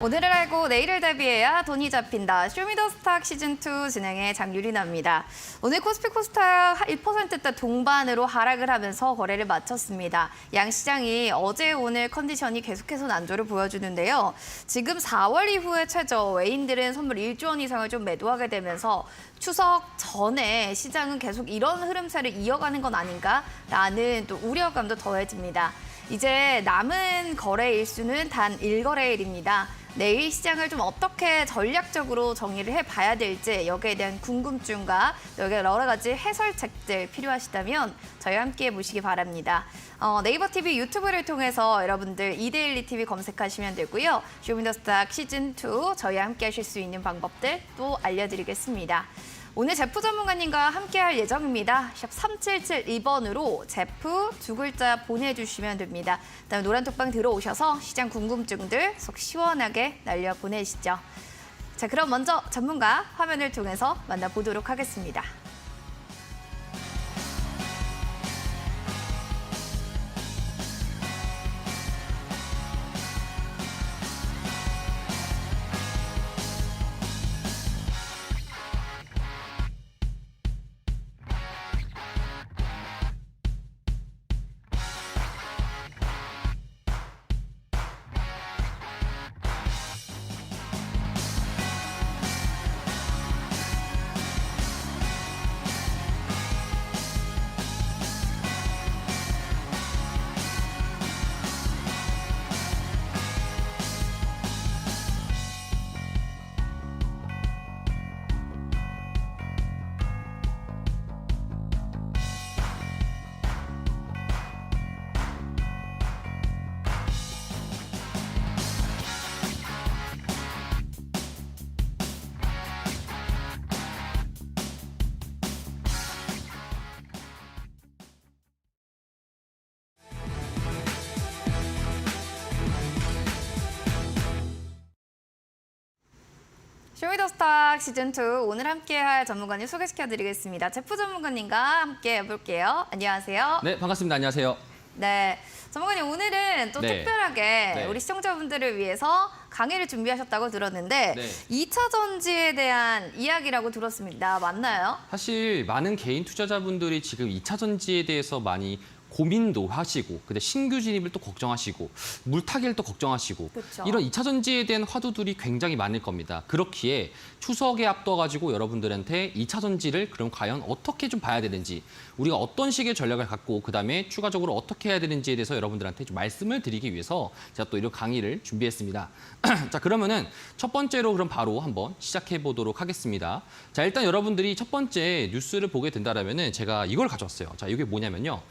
오늘을 알고 내일을 대비해야 돈이 잡힌다. 쇼미더스탁 시즌2 진행의 장유리나입니다. 오늘 코스피 코스닥 1%대 동반으로 하락을 하면서 거래를 마쳤습니다. 양시장이 어제 오늘 컨디션이 계속해서 난조를 보여주는데요. 지금 4월 이후에 최저 외인들은 선물 1조 원 이상을 좀 매도하게 되면서 추석 전에 시장은 계속 이런 흐름세를 이어가는 건 아닌가라는 또 우려감도 더해집니다. 이제 남은 거래 일수는 단 1거래일입니다. 내일 시장을 좀 어떻게 전략적으로 정리를 해봐야 될지 여기에 대한 궁금증과 여기 여러 가지 해설책들 필요하시다면 저희와 함께 보시기 바랍니다. 네이버 TV, 유튜브를 통해서 여러분들 이데일리 TV 검색하시면 되고요. 쇼미더스탁 시즌2 저희와 함께 하실 수 있는 방법들 또 알려드리겠습니다. 오늘 제프 전문가님과 함께할 예정입니다. 샵 3772번으로 제프 두 글자 보내주시면 됩니다. 그다음에 노란톡방 들어오셔서 시장 궁금증들 속 시원하게 날려보내시죠. 자, 그럼 먼저 전문가 화면을 통해서 만나보도록 하겠습니다. 쇼미더스탁 시즌2 오늘 함께할 전문가님 소개시켜드리겠습니다. 제프 전문가님과 함께 해볼게요. 안녕하세요. 네, 반갑습니다. 안녕하세요. 네, 전문가님 오늘은 또 특별하게 우리 시청자분들을 위해서 강의를 준비하셨다고 들었는데 2차 전지에 대한 이야기라고 들었습니다. 맞나요? 사실 많은 개인 투자자분들이 지금 2차 전지에 대해서 많이 고민도 하시고, 근데 신규 진입을 또 걱정하시고, 물타기를 또 걱정하시고, 그쵸. 이런 2차 전지에 대한 화두들이 굉장히 많을 겁니다. 그렇기에 추석에 앞둬가지고 여러분들한테 2차 전지를 그럼 과연 어떻게 좀 봐야 되는지, 우리가 어떤 식의 전략을 갖고 그다음에 추가적으로 어떻게 해야 되는지에 대해서 여러분들한테 좀 말씀을 드리기 위해서 제가 또 이런 강의를 준비했습니다. 자, 그러면은 첫 번째로 그럼 바로 한번 시작해 보도록 하겠습니다. 자, 일단 여러분들이 첫 번째 뉴스를 보게 된다면은 제가 이걸 가져왔어요. 자, 이게 뭐냐면요.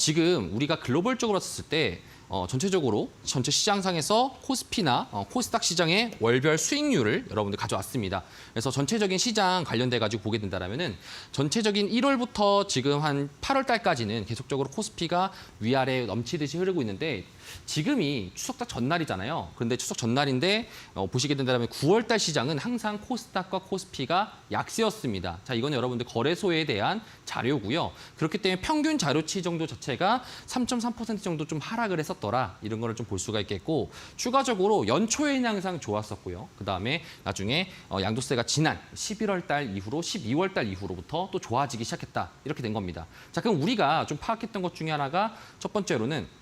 지금 우리가 글로벌적으로 봤을 때 전체적으로 전체 시장상에서 코스피나 코스닥 시장의 월별 수익률을 여러분들 가져왔습니다. 그래서 전체적인 시장 관련돼 가지고 보게 된다면은 전체적인 1월부터 지금 한 8월 달까지는 계속적으로 코스피가 위아래 넘치듯이 흐르고 있는데 지금이 추석 전날이잖아요. 그런데 추석 전날인데 보시게 된다면 9월 달 시장은 항상 코스닥과 코스피가 약세였습니다. 자, 이건 여러분들 거래소에 대한 자료고요. 그렇기 때문에 평균 자료치 정도 자체가 3.3% 정도 좀 하락을 했었더라. 이런 거를 좀 볼 수가 있겠고 추가적으로 연초에는 항상 좋았었고요. 그다음에 나중에 양도세가 지난 11월 달 이후로 12월 달 이후로부터 또 좋아지기 시작했다. 이렇게 된 겁니다. 자, 그럼 우리가 좀 파악했던 것 중에 하나가 첫 번째로는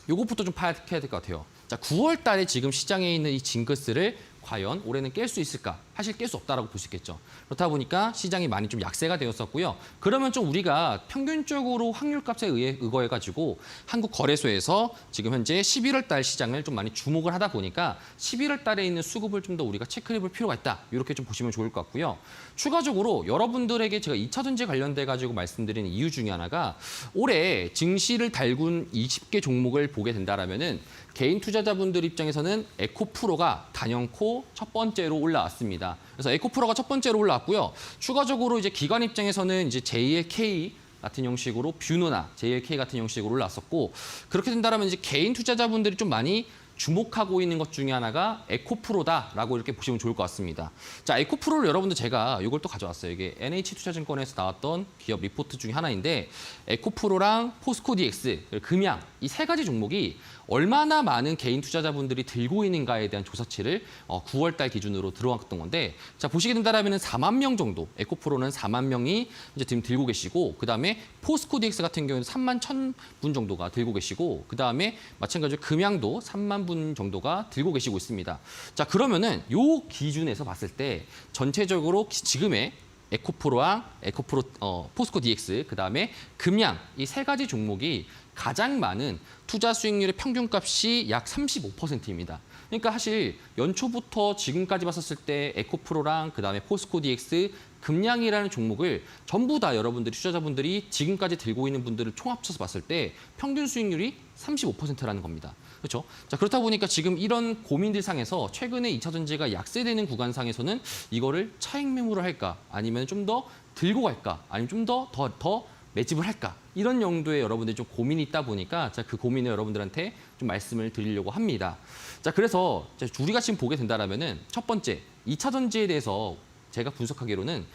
요것부터 좀 파악해야 될 것 같아요. 자, 9월 달에 지금 시장에 있는 이 징크스를 과연 올해는 깰 수 있을까? 사실 깰 수 없다라고 볼 수 있겠죠. 그렇다 보니까 시장이 많이 좀 약세가 되었었고요. 그러면 좀 우리가 평균적으로 확률값에 의거해가지고 한국 거래소에서 지금 현재 11월 달 시장을 좀 많이 주목을 하다 보니까 11월 달에 있는 수급을 좀 더 우리가 체크해볼 필요가 있다. 이렇게 좀 보시면 좋을 것 같고요. 추가적으로 여러분들에게 제가 2차 전지에 관련돼 가지고 말씀드리는 이유 중에 하나가 올해 증시를 달군 20개 종목을 보게 된다라면은 개인 투자자분들 입장에서는 에코프로가 단연코 첫 번째로 올라왔습니다. 그래서 에코프로가 첫 번째로 올라왔고요. 추가적으로 이제 기관 입장에서는 이제 JLK 같은 형식으로 뷰노나 JLK 같은 형식으로 올라왔었고 그렇게 된다면 이제 개인 투자자분들이 좀 많이 주목하고 있는 것 중에 하나가 에코프로다라고 이렇게 보시면 좋을 것 같습니다. 자, 에코프로를 여러분들 제가 이걸 또 가져왔어요. 이게 NH투자증권에서 나왔던 기업 리포트 중에 하나인데 에코프로랑 포스코DX, 금양 이 세 가지 종목이 얼마나 많은 개인 투자자분들이 들고 있는가에 대한 조사치를 9월 달 기준으로 들어왔던 건데 자, 보시게 된다면 4만 명 정도, 에코프로는 4만 명이 이제 지금 들고 계시고 그다음에 포스코DX 같은 경우는 3만 1,000분 정도가 들고 계시고 그다음에 마찬가지로 금양도 3만 분 정도가 들고 계시고 있습니다. 자, 그러면은 요 기준에서 봤을 때 전체적으로 지금의 에코프로와 포스코DX, 그다음에 금양 이 세 가지 종목이 가장 많은 투자 수익률의 평균값이 약 35%입니다. 그러니까 사실 연초부터 지금까지 봤었을 때 에코프로랑 그다음에 포스코DX, 금양이라는 종목을 전부 다 여러분들이 투자자분들이 지금까지 들고 있는 분들을 총합쳐서 봤을 때 평균 수익률이 35%라는 겁니다. 그렇죠? 자, 그렇다 보니까 지금 이런 고민들 상에서 최근에 2차 전지가 약세되는 구간 상에서는 이거를 차익 매물을 할까? 아니면 좀 더 들고 갈까? 아니면 좀 더 매집을 할까? 이런 용도의 여러분들이 좀 고민이 있다 보니까 자, 그 고민을 여러분들한테 좀 말씀을 드리려고 합니다. 자, 그래서 우리가 지금 보게 된다면은 첫 번째, 2차 전지에 대해서 제가 분석하기로는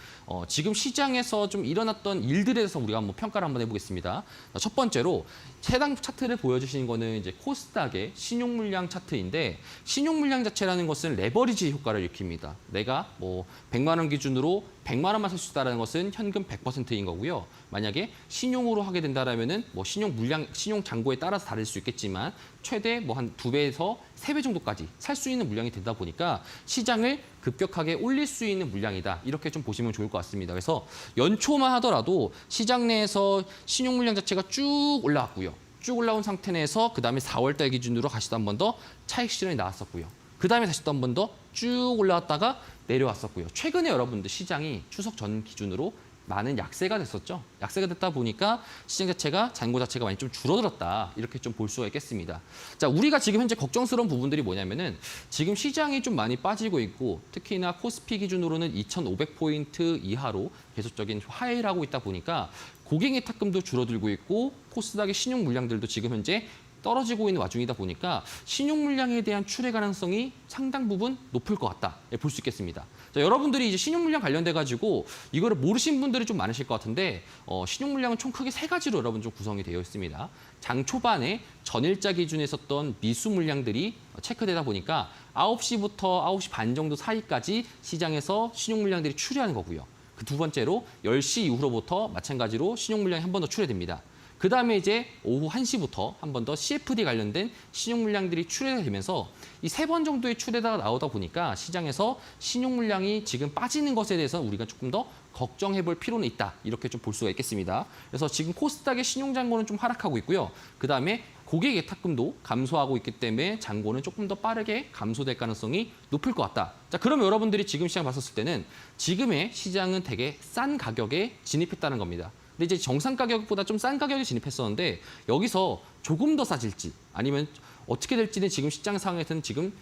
지금 시장에서 좀 일어났던 일들에 대해서 우리가 한번 평가를 한번 해보겠습니다. 첫 번째로 해당 차트를 보여주시는 거는 이제 코스닥의 신용 물량 차트인데 신용 물량 자체라는 것은 레버리지 효과를 일으킵니다. 내가 뭐 100만 원 기준으로 100만 원만 살 수 있다는 것은 현금 100%인 거고요. 만약에 신용으로 하게 된다면은 뭐 신용 잔고에 따라서 다를 수 있겠지만 최대 뭐 한 2배에서 3배 정도까지 살 수 있는 물량이 된다 보니까 시장을 급격하게 올릴 수 있는 물량이다. 이렇게 좀 보시면 좋을 것 같습니다. 그래서 연초만 하더라도 시장 내에서 신용 물량 자체가 쭉 올라왔고요. 쭉 올라온 상태 내에서 그다음에 4월 달 기준으로 다시 또 한 번 더 차익 실현이 나왔었고요. 그다음에 다시 또 한 번 더 쭉 올라왔다가 내려왔었고요. 최근에 여러분들 시장이 추석 전 기준으로 많은 약세가 됐었죠. 약세가 됐다 보니까 시장 자체가 잔고 자체가 많이 좀 줄어들었다. 이렇게 좀 볼 수가 있겠습니다. 자, 우리가 지금 현재 걱정스러운 부분들이 뭐냐면은 지금 시장이 좀 많이 빠지고 있고 특히나 코스피 기준으로는 2,500포인트 이하로 계속적인 하회를 하고 있다 보니까 고객의 탁금도 줄어들고 있고 코스닥의 신용 물량들도 지금 현재 떨어지고 있는 와중이다 보니까 신용 물량에 대한 출회 가능성이 상당 부분 높을 것 같다. 볼 수 있겠습니다. 자, 여러분들이 이제 신용 물량 관련돼 가지고 이거를 모르신 분들이 좀 많으실 것 같은데 신용 물량은 총 크게 3가지로 여러분 좀 구성이 되어 있습니다. 장 초반에 전일자 기준에 있었던 미수 물량들이 체크되다 보니까 9시부터 9시 반 정도 사이까지 시장에서 신용 물량들이 출회하는 거고요. 그 두 번째로 10시 이후로부터 마찬가지로 신용 물량이 한 번 더 출회됩니다. 그다음에 이제 오후 1시부터 한 번 더 CFD 관련된 신용 물량들이 출회가 되면서 이 3번 정도의 출회가 나오다 보니까 시장에서 신용 물량이 지금 빠지는 것에 대해서 우리가 조금 더 걱정해 볼 필요는 있다. 이렇게 좀 볼 수가 있겠습니다. 그래서 지금 코스닥의 신용 잔고는 좀 하락하고 있고요. 그다음에 고객 예탁금도 감소하고 있기 때문에 잔고는 조금 더 빠르게 감소될 가능성이 높을 것 같다. 자, 그러면 여러분들이 지금 시장 봤었을 때는 지금의 시장은 되게 싼 가격에 진입했다는 겁니다. 근데 이제 정상 가격보다 좀 싼 가격에 진입했었는데 여기서 조금 더 싸질지 아니면 어떻게 될지는 지금 시장 상황에서는 지금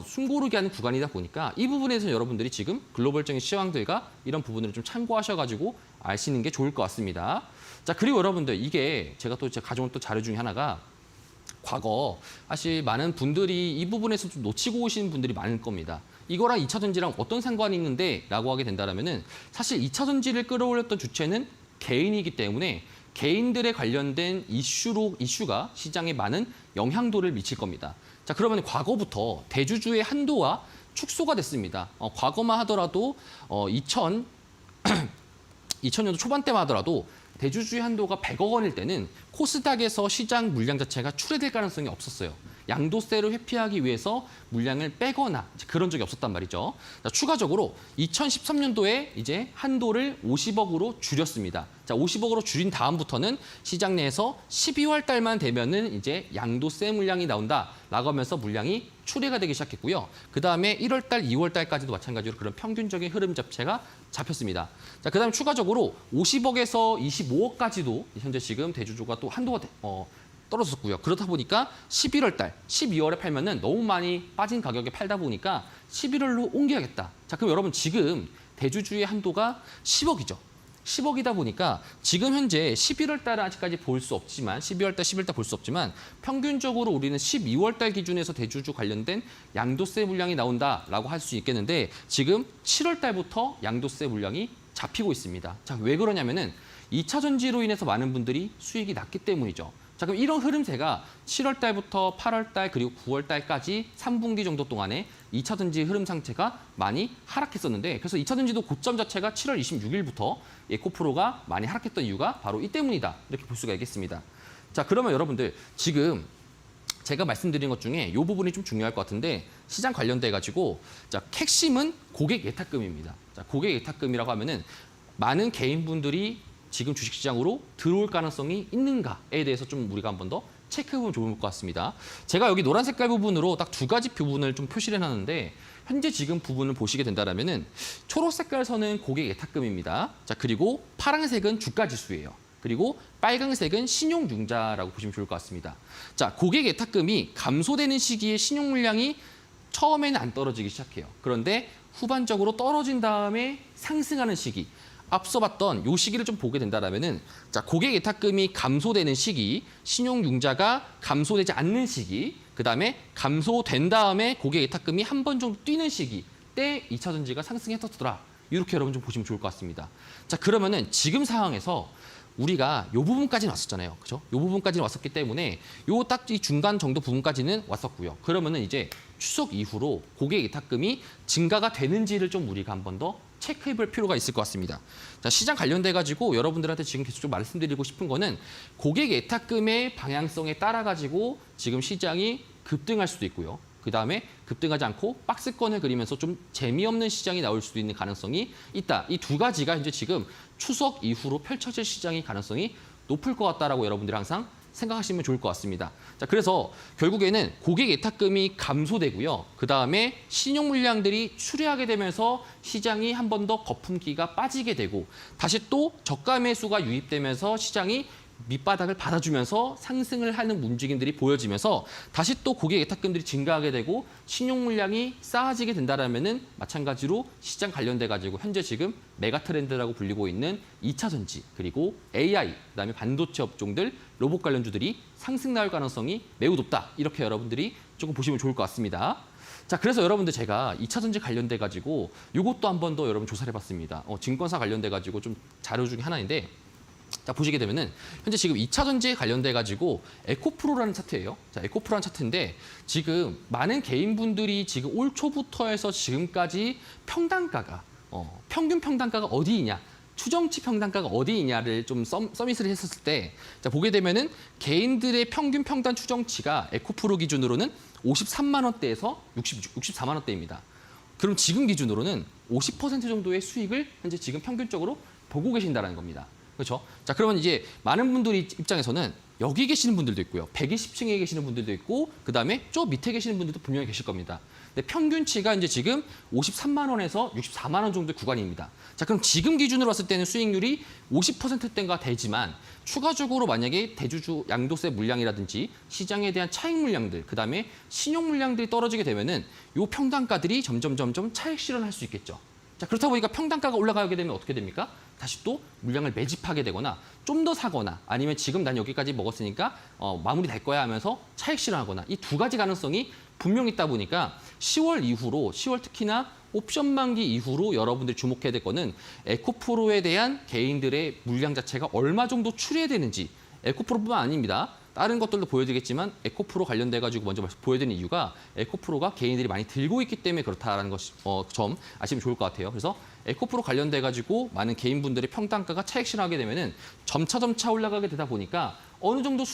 숨고르게 하는 구간이다 보니까 이 부분에서 여러분들이 지금 글로벌적인 시황들과 이런 부분을 좀 참고하셔가지고 아시는 게 좋을 것 같습니다. 자, 그리고 여러분들 이게 제가 가져온 또 자료 중에 하나가 과거 사실 많은 분들이 이 부분에서 좀 놓치고 오신 분들이 많을 겁니다. 이거랑 2차 전지랑 어떤 상관이 있는데 라고 하게 된다면은 사실 2차 전지를 끌어올렸던 주체는 개인이기 때문에 개인들에 관련된 이슈가 시장에 많은 영향도를 미칠 겁니다. 자, 그러면 과거부터 대주주의 한도가 축소가 됐습니다. 과거만 하더라도 2000년도 초반 때만 하더라도 대주주의 한도가 100억 원일 때는 코스닥에서 시장 물량 자체가 출회될 가능성이 없었어요. 양도세를 회피하기 위해서 물량을 빼거나 그런 적이 없었단 말이죠. 자, 추가적으로 2013년도에 이제 한도를 50억으로 줄였습니다. 자, 50억으로 줄인 다음부터는 시장 내에서 12월 달만 되면은 이제 양도세 물량이 나온다라고 하면서 물량이 출회가 되기 시작했고요. 그다음에 1월 달, 2월 달까지도 마찬가지로 그런 평균적인 흐름 자체가 잡혔습니다. 자, 그다음에 추가적으로 50억에서 25억까지도 현재 지금 대주주가 또 한도가 떨어졌고요. 그렇다 보니까 11월 달, 12월에 팔면은 너무 많이 빠진 가격에 팔다 보니까 11월로 옮겨야겠다. 자, 그럼 여러분 지금 대주주의 한도가 10억이죠. 10억이다 보니까 지금 현재 11월 달은 아직까지 볼 수 없지만 12월 달, 11월 달 볼 수 없지만 평균적으로 우리는 12월 달 기준에서 대주주 관련된 양도세 물량이 나온다라고 할 수 있겠는데 지금 7월 달부터 양도세 물량이 잡히고 있습니다. 자, 왜 그러냐면은 2차 전지로 인해서 많은 분들이 수익이 났기 때문이죠. 자, 그럼 이런 흐름세가 7월 달부터 8월 달 그리고 9월 달까지 3분기 정도 동안에 2차 전지 흐름 상태가 많이 하락했었는데 그래서 2차 전지도 고점 자체가 7월 26일부터 에코프로가 많이 하락했던 이유가 바로 이 때문이다. 이렇게 볼 수가 있겠습니다. 자, 그러면 여러분들 지금 제가 말씀드린 것 중에 이 부분이 좀 중요할 것 같은데 시장 관련돼 가지고 자, 핵심은 고객 예탁금입니다. 자, 고객 예탁금이라고 하면은 많은 개인분들이 지금 주식시장으로 들어올 가능성이 있는가에 대해서 좀 우리가 한 번 더 체크해보면 좋을 것 같습니다. 제가 여기 노란 색깔 부분으로 딱 두 가지 부분을 좀 표시를 해놨는데 현재 지금 부분을 보시게 된다면은 초록 색깔 선은 고객 예탁금입니다. 자, 그리고 파란색은 주가지수예요. 그리고 빨간색은 신용융자라고 보시면 좋을 것 같습니다. 자, 고객 예탁금이 감소되는 시기에 신용 물량이 처음에는 안 떨어지기 시작해요. 그런데 후반적으로 떨어진 다음에 상승하는 시기. 앞서 봤던 이 시기를 좀 보게 된다면은 자, 고객 예탁금이 감소되는 시기, 신용융자가 감소되지 않는 시기, 그다음에 감소된 다음에 고객 예탁금이 한 번 정도 뛰는 시기 때 2차 전지가 상승했었더라. 이렇게 여러분 좀 보시면 좋을 것 같습니다. 자, 그러면은 지금 상황에서 우리가 이 부분까지는 왔었잖아요. 그죠? 이 부분까지는 왔었기 때문에 요 딱 이 중간 정도 부분까지는 왔었고요. 그러면은 이제 추석 이후로 고객 예탁금이 증가가 되는지를 좀 우리가 한 번 더 체크해 볼 필요가 있을 것 같습니다. 자, 시장 관련돼 가지고 여러분들한테 지금 계속 좀 말씀드리고 싶은 거는 고객 예탁금의 방향성에 따라 가지고 지금 시장이 급등할 수도 있고요. 그다음에 급등하지 않고 박스권을 그리면서 좀 재미없는 시장이 나올 수도 있는 가능성이 있다. 이 두 가지가 이제 지금 추석 이후로 펼쳐질 시장의 가능성이 높을 것 같다라고 여러분들이 항상 생각하시면 좋을 것 같습니다. 자, 그래서 결국에는 고객 예탁금이 감소되고요. 그다음에 신용 물량들이 추리하게 되면서 시장이 한 번 더 거품기가 빠지게 되고 다시 또 저가 매수가 유입되면서 시장이 밑바닥을 받아주면서 상승을 하는 움직임들이 보여지면서 다시 또 고객 예탁금들이 증가하게 되고 신용 물량이 쌓아지게 된다라면은 마찬가지로 시장 관련돼 가지고 현재 지금 메가 트렌드라고 불리고 있는 2차 전지 그리고 AI 그다음에 반도체 업종들 로봇 관련주들이 상승 나올 가능성이 매우 높다. 이렇게 여러분들이 조금 보시면 좋을 것 같습니다. 자, 그래서 여러분들 제가 2차 전지 관련돼 가지고 이것도 한 번 더 여러분 조사를 해봤습니다. 증권사 관련돼 가지고 좀 자료 중에 하나인데. 자, 보시게 되면은 현재 지금 2차 전지에 관련돼 가지고 에코프로라는 차트예요. 자, 에코프로라는 차트인데 지금 많은 개인분들이 지금 올 초부터 해서 지금까지 평단가가 평균 평단가가 어디이냐, 추정치 평단가가 어디이냐를 좀 서밋을 했었을 때 자, 보게 되면은 개인들의 평균 평단 추정치가 에코프로 기준으로는 53만 원대에서 64만 원대입니다. 그럼 지금 기준으로는 50% 정도의 수익을 현재 지금 평균적으로 보고 계신다는 겁니다. 그렇죠? 자, 그러면 이제 많은 분들이 입장에서는 여기 계시는 분들도 있고요. 120층에 계시는 분들도 있고 그다음에 저 밑에 계시는 분들도 분명히 계실 겁니다. 근데 평균치가 이제 지금 53만 원에서 64만 원 정도의 구간입니다. 자, 그럼 지금 기준으로 봤을 때는 수익률이 50%대가 되지만 추가적으로 만약에 대주주 양도세 물량이라든지 시장에 대한 차익 물량들, 그다음에 신용 물량들이 떨어지게 되면은 요 평단가들이 점점 차익 실현할 수 있겠죠. 자, 그렇다 보니까 평단가가 올라가게 되면 어떻게 됩니까? 다시 또 물량을 매집하게 되거나 좀 더 사거나 아니면 지금 난 여기까지 먹었으니까 마무리 될 거야 하면서 차익 실현하거나 이 두 가지 가능성이 분명히 있다 보니까 10월 이후로 10월 특히나 옵션 만기 이후로 여러분들이 주목해야 될 거는 에코프로에 대한 개인들의 물량 자체가 얼마 정도 추리해야 되는지 에코프로뿐만 아닙니다. 다른 것들도 보여드리겠지만 에코프로 관련돼 가지고 먼저 보여드리는 이유가 에코프로가 개인들이 많이 들고 있기 때문에 그렇다라는 점 아시면 좋을 것 같아요. 그래서 에코프로 관련돼 가지고 많은 개인분들의 평단가가 차익 실현하게 되면은 점차 올라가게 되다 보니까 어느 정도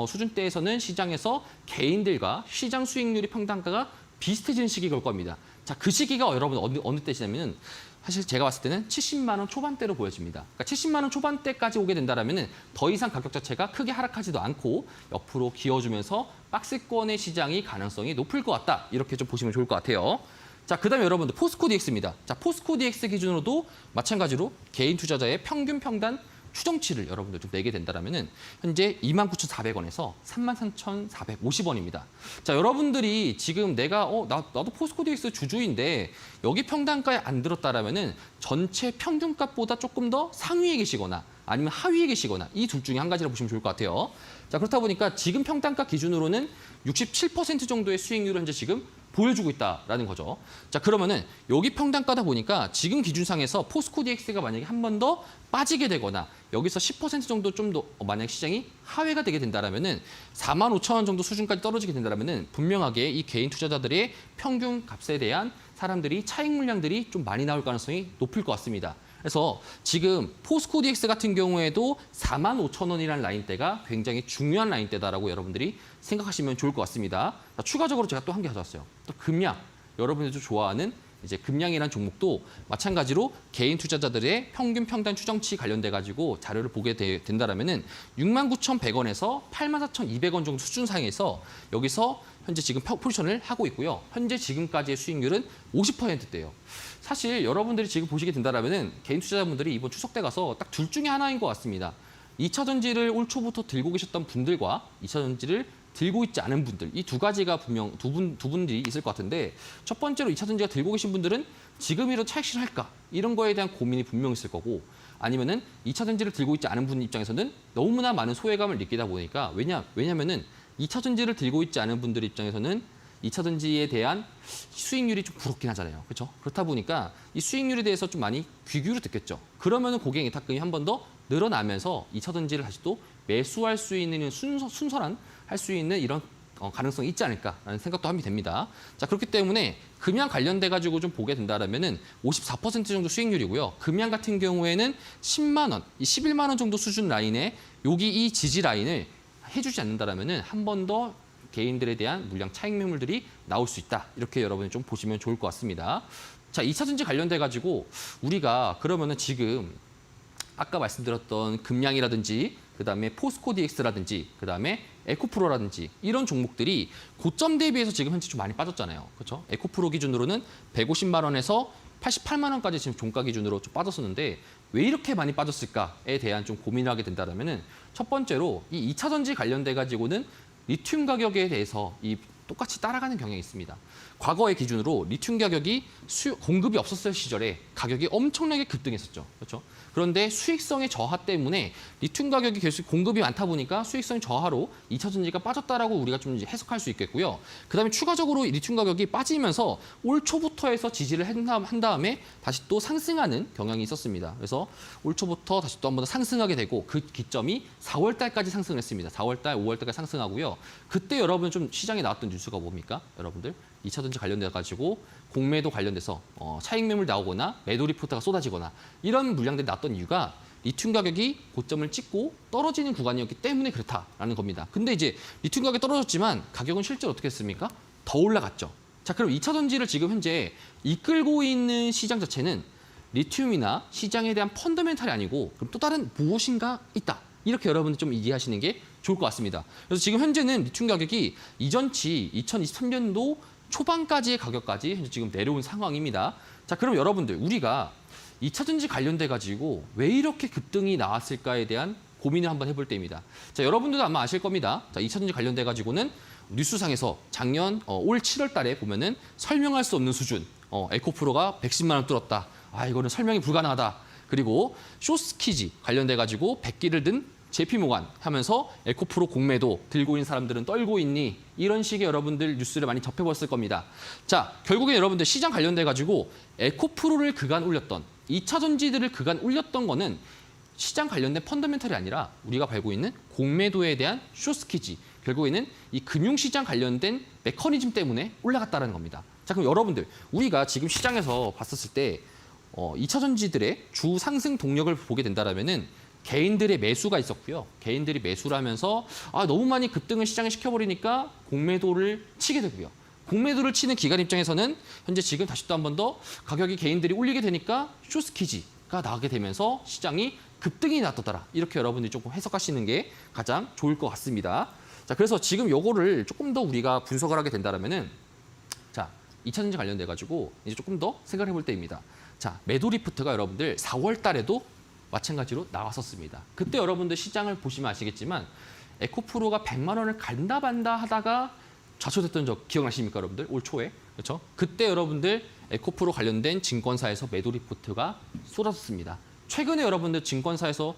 수준대에서는 시장에서 개인들과 시장 수익률이 평단가가 비슷해지는 시기가 올 겁니다. 자, 그 시기가 여러분 어느 때시냐면은 사실 제가 봤을 때는 70만 원 초반대로 보여집니다. 그러니까 70만 원 초반대까지 오게 된다면은 더 이상 가격 자체가 크게 하락하지도 않고 옆으로 기어주면서 박스권의 시장이 가능성이 높을 것 같다. 이렇게 좀 보시면 좋을 것 같아요. 자, 그다음에 여러분들 포스코 DX입니다. 자, 포스코 DX 기준으로도 마찬가지로 개인 투자자의 평균 평단 추정치를 여러분들 좀 내게 된다면은 현재 29,400원에서 33,450원입니다. 자, 여러분들이 지금 내가 나도 포스코DX 주주인데 여기 평단가에 안 들었다라면은 전체 평균값보다 조금 더 상위에 계시거나 아니면 하위에 계시거나 이 둘 중에 한 가지를 보시면 좋을 것 같아요. 자, 그렇다 보니까 지금 평단가 기준으로는 67% 정도의 수익률을 현재 지금 보여주고 있다라는 거죠. 자, 그러면은 여기 평단가다 보니까 지금 기준상에서 포스코DX가 만약에 한 번 더 빠지게 되거나 여기서 10% 정도 좀 더 만약 시장이 하회가 되게 된다라면은 45,000원 정도 수준까지 떨어지게 된다라면은 분명하게 이 개인 투자자들의 평균 값에 대한 사람들이 차익 물량들이 좀 많이 나올 가능성이 높을 것 같습니다. 그래서 지금 포스코DX 같은 경우에도 45,000원이라는 라인대가 굉장히 중요한 라인대다라고 여러분들이 생각하시면 좋을 것 같습니다. 자, 추가적으로 제가 또 한 개 가져왔어요. 또 금양, 여러분들도 좋아하는 이제 금양이라는 종목도 마찬가지로 개인 투자자들의 평균 평단 추정치 관련돼 가지고 자료를 보게 된다라면은 69,100원에서 84,200원 정도 수준상에서 여기서 현재 지금 포지션을 하고 있고요. 현재 지금까지의 수익률은 50%대예요. 사실 여러분들이 지금 보시게 된다라면은 개인 투자자분들이 이번 추석 때 가서 딱 둘 중에 하나인 것 같습니다. 2차 전지를 올 초부터 들고 계셨던 분들과 2차 전지를 들고 있지 않은 분들, 이 두 가지가 분명 두 분들이 있을 것 같은데 첫 번째로 2차 전지가 들고 계신 분들은 지금이라도 차익 실현할까? 이런 거에 대한 고민이 분명 있을 거고 아니면은 2차 전지를 들고 있지 않은 분 입장에서는 너무나 많은 소외감을 느끼다 보니까 왜냐면은 2차 전지를 들고 있지 않은 분들 입장에서는 2차 전지에 대한 수익률이 좀 부럽긴 하잖아요. 그렇죠? 그렇다 보니까 이 수익률에 대해서 좀 많이 귀 기울여 듣겠죠. 그러면은 고객 예탁금이 한 번 더 늘어나면서 2차 전지를 다시 또 매수할 수 있는 순서란 할 수 있는 이런 가능성이 있지 않을까라는 생각도 하게 됩니다. 자, 그렇기 때문에 금양 관련돼 가지고 좀 보게 된다라면은 54% 정도 수익률이고요. 금양 같은 경우에는 10만 원, 이 11만 원 정도 수준 라인에 여기 이 지지 라인을 해주지 않는다라면은 한 번 더 개인들에 대한 물량 차익 매물들이 나올 수 있다. 이렇게 여러분이 좀 보시면 좋을 것 같습니다. 자, 2차 전지 관련돼 가지고 우리가 그러면은 지금 아까 말씀드렸던 금양이라든지 그다음에 포스코DX라든지 그다음에 에코프로라든지 이런 종목들이 고점 대비해서 지금 현재 좀 많이 빠졌잖아요. 그렇죠? 에코프로 기준으로는 150만 원에서 88만 원까지 지금 종가 기준으로 좀 빠졌었는데 왜 이렇게 많이 빠졌을까에 대한 좀 고민을 하게 된다면은 첫 번째로 이 2차 전지 관련돼 가지고는 리튬 가격에 대해서 이 똑같이 따라가는 경향이 있습니다. 과거의 기준으로 리튬 가격이 공급이 없었을 시절에 가격이 엄청나게 급등했었죠. 그렇죠? 그런데 수익성의 저하 때문에 리튬 가격이 계속 공급이 많다 보니까 수익성 저하로 2차 전지가 빠졌다라고 우리가 좀 이제 해석할 수 있겠고요. 그다음에 추가적으로 리튬 가격이 빠지면서 올 초부터 해서 지지를 한 다음에 다시 또 상승하는 경향이 있었습니다. 그래서 올 초부터 다시 또 한 번 더 상승하게 되고 그 기점이 4월 달까지 상승했습니다. 4월 달, 5월 달까지 상승하고요. 그때 여러분 좀 시장에 나왔던 뉴스가 뭡니까? 여러분들 2차 전지 관련돼 가지고 공매도 관련돼서 차익 매물 나오거나 매도 리포트가 쏟아지거나 이런 물량들이 났던 이유가 리튬 가격이 고점을 찍고 떨어지는 구간이었기 때문에 그렇다라는 겁니다. 근데 이제 리튬 가격이 떨어졌지만 가격은 실제로 어떻게 했습니까? 더 올라갔죠. 자, 그럼 2차 전지를 지금 현재 이끌고 있는 시장 자체는 리튬이나 시장에 대한 펀더멘탈이 아니고 그럼 또 다른 무엇인가 있다. 이렇게 여러분들 좀 이해하시는 게 좋을 것 같습니다. 그래서 지금 현재는 리튬 가격이 이전치 2023년도 초반까지의 가격까지 현재 지금 내려온 상황입니다. 자, 그럼 여러분들 우리가 2차 전지 관련돼 가지고 왜 이렇게 급등이 나왔을까에 대한 고민을 한번 해볼 때입니다. 자, 여러분들도 아마 아실 겁니다. 자, 2차 전지 관련돼 가지고는 뉴스상에서 작년 올 7월 달에 보면은 설명할 수 없는 수준, 에코프로가 110만 원 뚫었다. 아, 이거는 설명이 불가능하다. 그리고 쇼스키지 관련돼 가지고 100기를 든 JP모간 하면서 에코프로 공매도 들고 있는 사람들은 떨고 있니? 이런 식의 여러분들 뉴스를 많이 접해봤을 겁니다. 자, 결국에 여러분들 시장 관련돼 가지고 에코프로를 그간 올렸던 2차 전지들을 그간 올렸던 거는 시장 관련된 펀더멘털이 아니라 우리가 알고 있는 공매도에 대한 쇼스키지, 결국에는 이 금융시장 관련된 메커니즘 때문에 올라갔다는 겁니다. 자, 그럼 여러분들 우리가 지금 시장에서 봤었을 때 2차 전지들의 주 상승 동력을 보게 된다면은 개인들의 매수가 있었고요. 개인들이 매수를 하면서 너무 많이 급등을 시장에 시켜버리니까 공매도를 치게 되고요. 공매도를 치는 기관 입장에서는 현재 지금 다시 또 한 번 더 가격이 개인들이 올리게 되니까 쇼스키지가 나가게 되면서 시장이 급등이 나왔더라. 이렇게 여러분들이 조금 해석하시는 게 가장 좋을 것 같습니다. 자, 그래서 지금 요거를 조금 더 우리가 분석을 하게 된다면은 자, 2차 전지 관련돼 가지고 이제 조금 더 생각해 볼 때입니다. 자, 매도 리프트가 여러분들 4월 달에도 마찬가지로 나왔었습니다. 그때 여러분들 시장을 보시면 아시겠지만 에코프로가 100만 원을 간다 반다 하다가 좌초됐던 적 기억나십니까, 여러분들? 올 초에. 그렇죠? 그때 여러분들 에코프로 관련된 증권사에서 매도 리포트가 쏟아졌습니다. 최근에 여러분들 증권사에서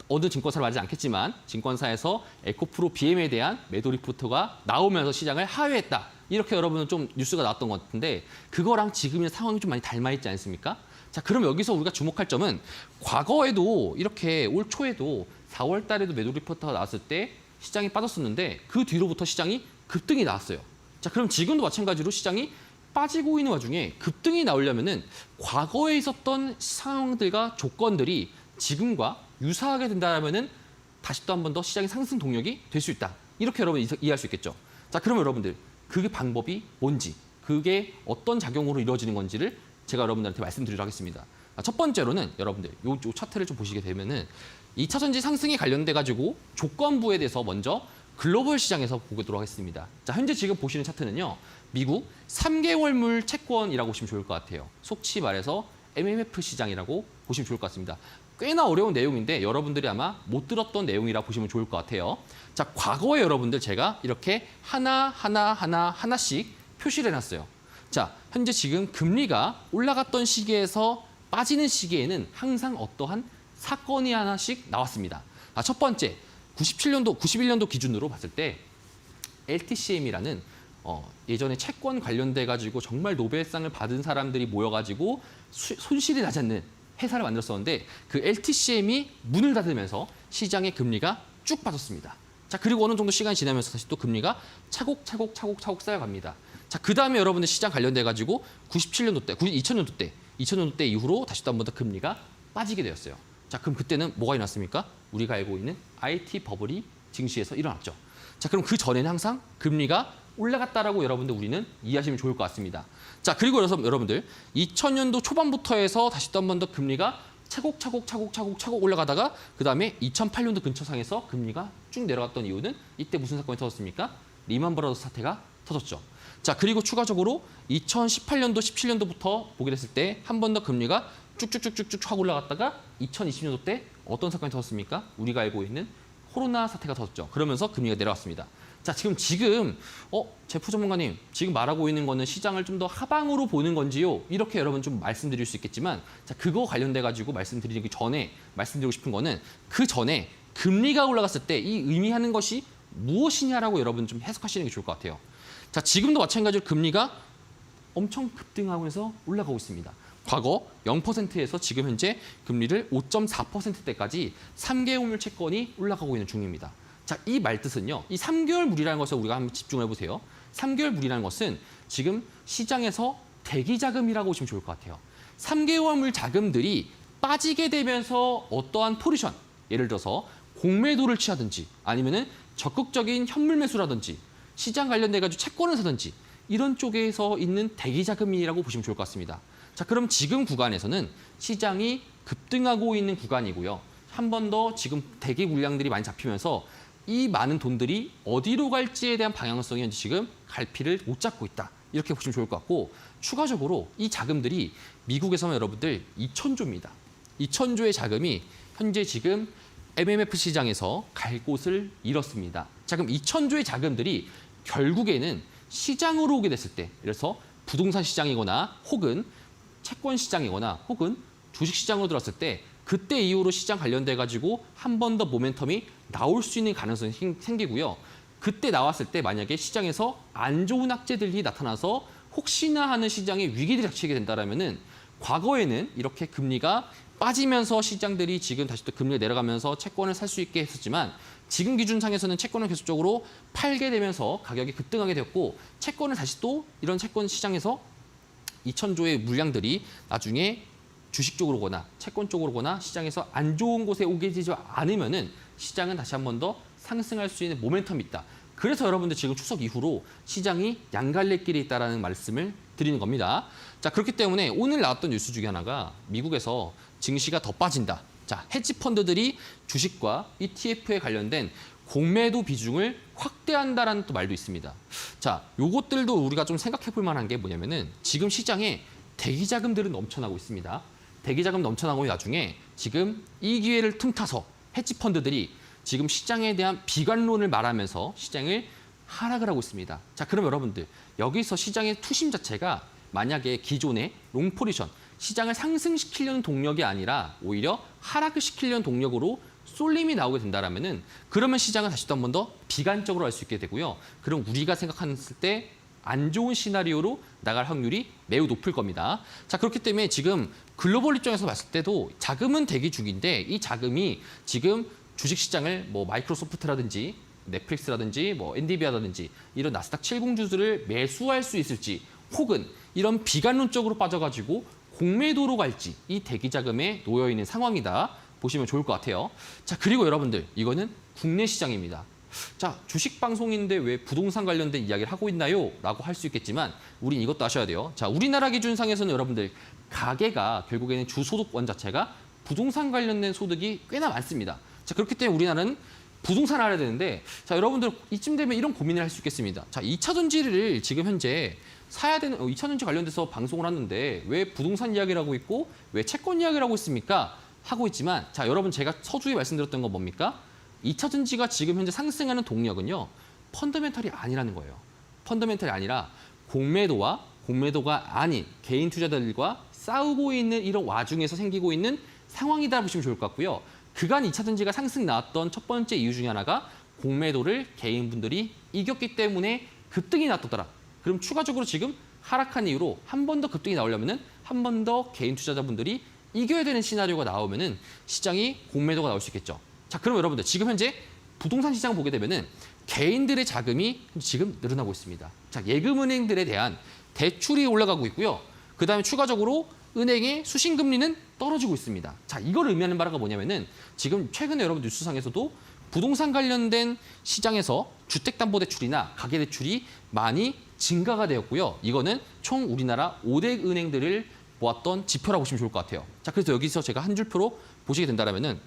어느 증권사를 말하지 않겠지만 증권사에서 에코프로 BM에 대한 매도 리포트가 나오면서 시장을 하회했다. 이렇게 여러분은 좀 뉴스가 나왔던 것 같은데 그거랑 지금의 상황이 좀 많이 닮아 있지 않습니까? 자, 그럼 여기서 우리가 주목할 점은 과거에도 이렇게 올 초에도 4월 달에도 매도 리포트가 나왔을 때 시장이 빠졌었는데 그 뒤로부터 시장이 급등이 나왔어요. 자, 그럼 지금도 마찬가지로 시장이 빠지고 있는 와중에 급등이 나오려면은 과거에 있었던 상황들과 조건들이 지금과 유사하게 된다면은 다시 또 한 번 더 시장의 상승 동력이 될 수 있다. 이렇게 여러분 이해할 수 있겠죠. 자, 그러면 여러분들 그게 방법이 뭔지, 그게 어떤 작용으로 이루어지는 건지를 제가 여러분들한테 말씀드리도록 하겠습니다. 첫 번째로는 여러분들 요 차트를 좀 보시게 되면은 2차전지 상승에 관련돼 가지고 조건부에 대해서 먼저 글로벌 시장에서 보도록 하겠습니다. 자, 현재 지금 보시는 차트는요. 미국 3개월물 채권이라고 보시면 좋을 것 같아요. 속치 말해서 MMF 시장이라고 보시면 좋을 것 같습니다. 꽤나 어려운 내용인데 여러분들이 아마 못 들었던 내용이라 보시면 좋을 것 같아요. 자, 과거에 여러분들 제가 이렇게 하나씩 표시를 해놨어요. 자, 현재 지금 금리가 올라갔던 시기에서 빠지는 시기에는 항상 어떠한 사건이 하나씩 나왔습니다. 첫 번째, 91년도 기준으로 봤을 때 LTCM이라는 예전에 채권 관련돼 가지고 정말 노벨상을 받은 사람들이 모여가지고 손실이 나지 않는 회사를 만들었었는데 그 LTCM이 문을 닫으면서 시장의 금리가 쭉 빠졌습니다. 자, 그리고 어느 정도 시간이 지나면서 다시 또 금리가 차곡차곡 쌓여갑니다. 자, 그 다음에 여러분들 시장 관련돼 가지고 97년도 때, 2000년도 때 이후로 다시 또 한 번 더 금리가 빠지게 되었어요. 자, 그럼 그때는 뭐가 일어났습니까? 우리가 알고 있는 IT 버블이 증시에서 일어났죠. 자, 그럼 그 전에는 항상 금리가 올라갔다라고 여러분들 우리는 이해하시면 좋을 것 같습니다. 자, 그리고 여러분들 2000년도 초반부터 해서 다시 또 한 번 더 금리가 차곡 올라가다가 그다음에 2008년도 근처상에서 금리가 쭉 내려갔던 이유는 이때 무슨 사건이 터졌습니까? 리만 브라더스 사태가 터졌죠. 자, 그리고 추가적으로 2018년도, 17년도부터 보게 됐을 때 한 번 더 금리가 쭉쭉쭉쭉 확 올라갔다가 2020년도 때 어떤 사건이 터졌습니까? 우리가 알고 있는 코로나 사태가 터졌죠. 그러면서 금리가 내려왔습니다. 자, 지금 제프 전문가님, 지금 말하고 있는 거는 시장을 좀 더 하방으로 보는 건지요? 이렇게 여러분 좀 말씀드릴 수 있겠지만, 자, 그거 관련돼 가지고 말씀드리기 전에 말씀드리고 싶은 거는 그 전에 금리가 올라갔을 때 이 의미하는 것이 무엇이냐라고 여러분 좀 해석하시는 게 좋을 것 같아요. 자, 지금도 마찬가지로 금리가 엄청 급등하면서 올라가고 있습니다. 과거 0%에서 지금 현재 금리를 5.4%대까지 3개월물 채권이 올라가고 있는 중입니다. 자, 이 말뜻은요. 이 3개월물이라는 것을 우리가 한번 집중해 보세요. 3개월물이라는 것은 지금 시장에서 대기 자금이라고 보시면 좋을 것 같아요. 3개월물 자금들이 빠지게 되면서 어떠한 포지션, 예를 들어서 공매도를 취하든지 아니면은 적극적인 현물 매수라든지 시장 관련돼 가지고 채권을 사든지 이런 쪽에서 있는 대기 자금이라고 보시면 좋을 것 같습니다. 자, 그럼 지금 구간에서는 시장이 급등하고 있는 구간이고요. 한 번 더 지금 대기 물량들이 많이 잡히면서 이 많은 돈들이 어디로 갈지에 대한 방향성이 현재 지금 갈피를 못 잡고 있다. 이렇게 보시면 좋을 것 같고 추가적으로 이 자금들이 미국에서는 여러분들 2,000조입니다. 2,000조의 자금이 현재 지금 MMF 시장에서 갈 곳을 잃었습니다. 자, 그럼 2,000조의 자금들이 결국에는 시장으로 오게 됐을 때, 그래서 부동산 시장이거나 혹은 채권 시장이거나 혹은 주식 시장으로 들어왔을 때 그때 이후로 시장 관련돼 가지고 한 번 더 모멘텀이 나올 수 있는 가능성이 생기고요. 그때 나왔을 때 만약에 시장에서 안 좋은 악재들이 나타나서 혹시나 하는 시장에 위기들이 닥치게 된다라면은 과거에는 이렇게 금리가 빠지면서 시장들이 지금 다시 또 금리가 내려가면서 채권을 살 수 있게 했었지만 지금 기준상에서는 채권을 계속적으로 팔게 되면서 가격이 급등하게 되었고 채권을 다시 또 이런 채권 시장에서 2,000조의 물량들이 나중에 주식 쪽으로거나 채권 쪽으로거나 시장에서 안 좋은 곳에 오게 되지 않으면은 시장은 다시 한 번 더 상승할 수 있는 모멘텀이 있다. 그래서 여러분들 지금 추석 이후로 시장이 양갈래길에 있다라는 말씀을 드리는 겁니다. 자, 그렇기 때문에 오늘 나왔던 뉴스 중에 하나가 미국에서 증시가 더 빠진다. 자, 헤지 펀드들이 주식과 ETF에 관련된 공매도 비중을 확대한다라는 또 말도 있습니다. 자, 요것들도 우리가 좀 생각해 볼 만한 게 뭐냐면은 지금 시장에 대기 자금들은 넘쳐나고 있습니다. 대기 자금 넘쳐나고 나중에 지금 이 기회를 틈타서 헤지펀드들이 지금 시장에 대한 비관론을 말하면서 시장을 하락을 하고 있습니다. 자, 그럼 여러분들 여기서 시장의 투심 자체가 만약에 기존의 롱포지션, 시장을 상승시키려는 동력이 아니라 오히려 하락을 시키려는 동력으로 쏠림이 나오게 된다라면은 그러면 시장은 다시 또 한 번 더 비관적으로 할 수 있게 되고요. 그럼 우리가 생각했을 때 안 좋은 시나리오로 나갈 확률이 매우 높을 겁니다. 자, 그렇기 때문에 지금 글로벌 입장에서 봤을 때도 자금은 대기 중인데 이 자금이 지금 주식시장을 뭐 마이크로소프트라든지 넷플릭스라든지 뭐 엔비디아라든지 이런 나스닥 70 주들을 매수할 수 있을지 혹은 이런 비관론 쪽으로 빠져가지고 공매도로 갈지 이 대기 자금에 놓여 있는 상황이다 보시면 좋을 것 같아요. 자, 그리고 여러분들 이거는 국내 시장입니다. 자, 주식 방송인데 왜 부동산 관련된 이야기를 하고 있나요? 라고 할 수 있겠지만 우린 이것도 아셔야 돼요. 자, 우리나라 기준상에서는 여러분들 가계가 결국에는 주소득원 자체가 부동산 관련된 소득이 꽤나 많습니다. 자, 그렇기 때문에 우리나라는 부동산을 알아야 되는데 자, 여러분들 이쯤 되면 이런 고민을 할 수 있겠습니다. 자, 2차 전지를 지금 현재 사야 되는 2차 전지 관련돼서 방송을 하는데 왜 부동산 이야기를 하고 있고 왜 채권 이야기를 하고 있습니까? 하고 있지만 자, 여러분 제가 서두에 말씀드렸던 건 뭡니까? 2차 전지가 지금 현재 상승하는 동력은요. 펀더멘털이 아니라는 거예요. 펀더멘털이 아니라 공매도가 아닌 개인 투자자들과 싸우고 있는 이런 와중에서 생기고 있는 상황이다 보시면 좋을 것 같고요. 그간 2차 전지가 상승 나왔던 첫 번째 이유 중에 하나가 공매도를 개인분들이 이겼기 때문에 급등이 나왔더라. 그럼 추가적으로 지금 하락한 이후로 한 번 더 급등이 나오려면은 한 번 더 개인 투자자분들이 이겨야 되는 시나리오가 나오면은 시장이 공매도가 나올 수 있겠죠. 자, 그럼 여러분들 지금 현재 부동산 시장 보게 되면은 개인들의 자금이 지금 늘어나고 있습니다. 자, 예금은행들에 대한 대출이 올라가고 있고요. 그다음에 추가적으로 은행의 수신금리는 떨어지고 있습니다. 자, 이걸 의미하는 바가 뭐냐면은 지금 최근에 여러분 뉴스상에서도 부동산 관련된 시장에서 주택담보대출이나 가계대출이 많이 증가가 되었고요. 이거는 총 우리나라 5대 은행들을 모았던 지표라고 보시면 좋을 것 같아요. 자, 그래서 여기서 제가 한 줄표로 보시게 된다면은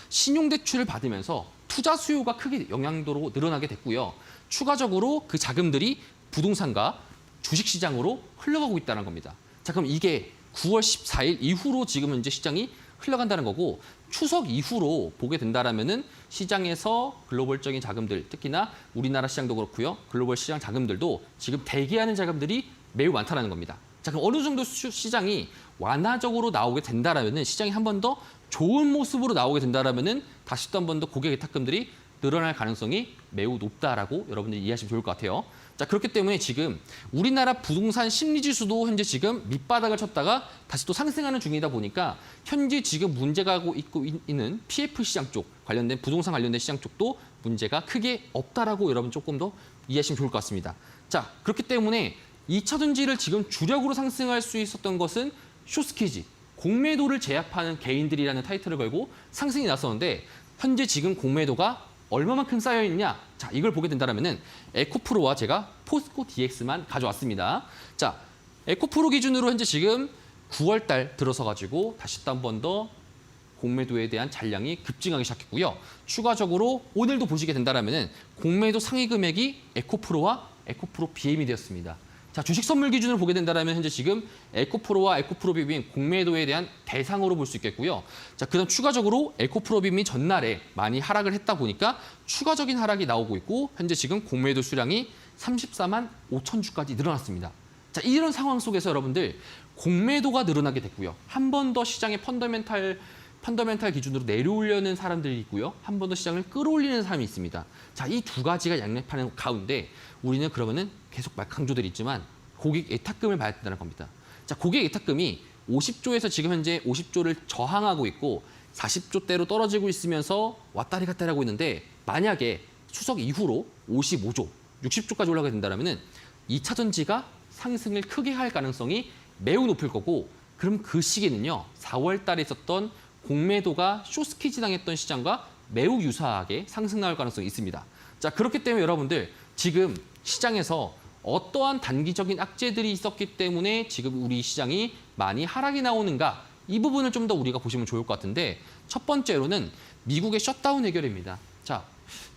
신용대출을 받으면서 투자 수요가 크게 영향도로 늘어나게 됐고요. 추가적으로 그 자금들이 부동산과 주식시장으로 흘러가고 있다는 겁니다. 자, 그럼 이게 9월 14일 이후로 지금 현재 시장이 흘러간다는 거고 추석 이후로 보게 된다라면은 시장에서 글로벌적인 자금들, 특히나 우리나라 시장도 그렇고요. 글로벌 시장 자금들도 지금 대기하는 자금들이 매우 많다는 겁니다. 자, 그럼 어느 정도 시장이 완화적으로 나오게 된다라면은 시장이 한 번 더 좋은 모습으로 나오게 된다라면은 다시 또 한 번 더 고객 예탁금들이 늘어날 가능성이 매우 높다라고 여러분들이 이해하시면 좋을 것 같아요. 자, 그렇기 때문에 지금 우리나라 부동산 심리지수도 현재 지금 밑바닥을 쳤다가 다시 또 상승하는 중이다 보니까 현재 지금 문제가 있고 있는 PF 시장 쪽 관련된 부동산 관련된 시장 쪽도 문제가 크게 없다라고 여러분 조금 더 이해하시면 좋을 것 같습니다. 자, 그렇기 때문에 2차 전지를 지금 주력으로 상승할 수 있었던 것은 숏스퀴지, 공매도를 제압하는 개인들이라는 타이틀을 걸고 상승이 났었는데 현재 지금 공매도가 얼마만큼 쌓여있냐? 자, 이걸 보게 된다면은 에코프로와 제가 포스코 DX만 가져왔습니다. 자, 에코프로 기준으로 현재 지금 9월 달 들어서 가지고 다시 또 한 번 더 공매도에 대한 잔량이 급증하기 시작했고요. 추가적으로 오늘도 보시게 된다면은 공매도 상위 금액이 에코프로와 에코프로 BM이 되었습니다. 자, 주식 선물 기준으로 보게 된다면 현재 지금 에코프로와 에코프로 BM이 공매도에 대한 대상으로 볼 수 있겠고요. 자, 그다음 추가적으로 에코프로 BM이 전날에 많이 하락을 했다 보니까 추가적인 하락이 나오고 있고 현재 지금 공매도 수량이 34만 5천 주까지 늘어났습니다. 자, 이런 상황 속에서 여러분들 공매도가 늘어나게 됐고요. 한 번 더 시장의 펀더멘탈 기준으로 내려오려는 사람들이 있고요. 한 번 더 시장을 끌어올리는 사람이 있습니다. 자, 이 두 가지가 양립하는 가운데 우리는 그러면은 계속 강조들이 있지만 고객 예탁금을 봐야 된다는 겁니다. 자, 고객 예탁금이 50조에서 지금 현재 50조를 저항하고 있고 40조대로 떨어지고 있으면서 왔다리 갔다리 하고 있는데 만약에 추석 이후로 55조, 60조까지 올라가게 된다면은 2차 전지가 상승을 크게 할 가능성이 매우 높을 거고 그럼 그 시기는요. 4월 달에 있었던 공매도가 숏스퀴즈 당했던 시장과 매우 유사하게 상승 나올 가능성이 있습니다. 자, 그렇기 때문에 여러분들 지금 시장에서 어떠한 단기적인 악재들이 있었기 때문에 지금 우리 시장이 많이 하락이 나오는가 이 부분을 좀 더 우리가 보시면 좋을 것 같은데 첫 번째로는 미국의 셧다운 해결입니다. 자,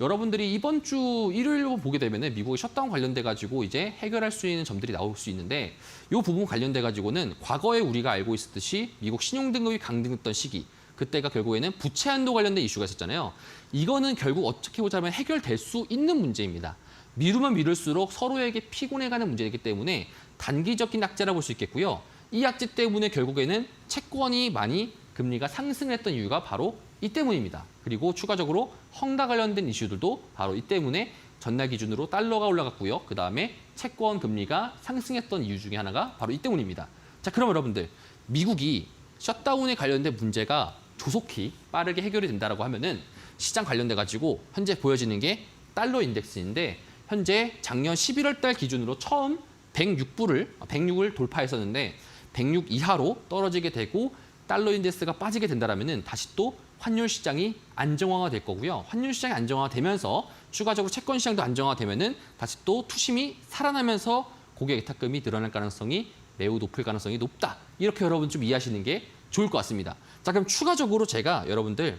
여러분들이 이번 주 일요일 보게 되면은 미국의 셧다운 관련돼 가지고 이제 해결할 수 있는 점들이 나올 수 있는데 이 부분 관련돼 가지고는 과거에 우리가 알고 있었듯이 미국 신용등급이 강등했던 시기 그때가 결국에는 부채 한도 관련된 이슈가 있었잖아요. 이거는 결국 어떻게 보자면 해결될 수 있는 문제입니다. 미루면 미룰수록 서로에게 피곤해가는 문제이기 때문에 단기적인 악재라 볼 수 있겠고요. 이 악재 때문에 결국에는 채권이 많이 금리가 상승했던 이유가 바로 이 때문입니다. 그리고 추가적으로 헝다 관련된 이슈들도 바로 이 때문에 전날 기준으로 달러가 올라갔고요. 그다음에 채권 금리가 상승했던 이유 중에 하나가 바로 이 때문입니다. 자, 그럼 여러분들 미국이 셧다운에 관련된 문제가 조속히 빠르게 해결이 된다라고 하면은 시장 관련돼 가지고 현재 보여지는 게 달러 인덱스인데 현재 작년 11월 달 기준으로 처음 106을 돌파했었는데 106 이하로 떨어지게 되고 달러 인덱스가 빠지게 된다라면은 다시 또 환율 시장이 안정화가 될 거고요. 환율 시장이 안정화가 되면서 추가적으로 채권 시장도 안정화가 되면은 다시 또 투심이 살아나면서 고객 예탁금이 늘어날 가능성이 매우 높을 가능성이 높다. 이렇게 여러분 좀 이해하시는 게 좋을 것 같습니다. 자, 그럼 추가적으로 제가 여러분들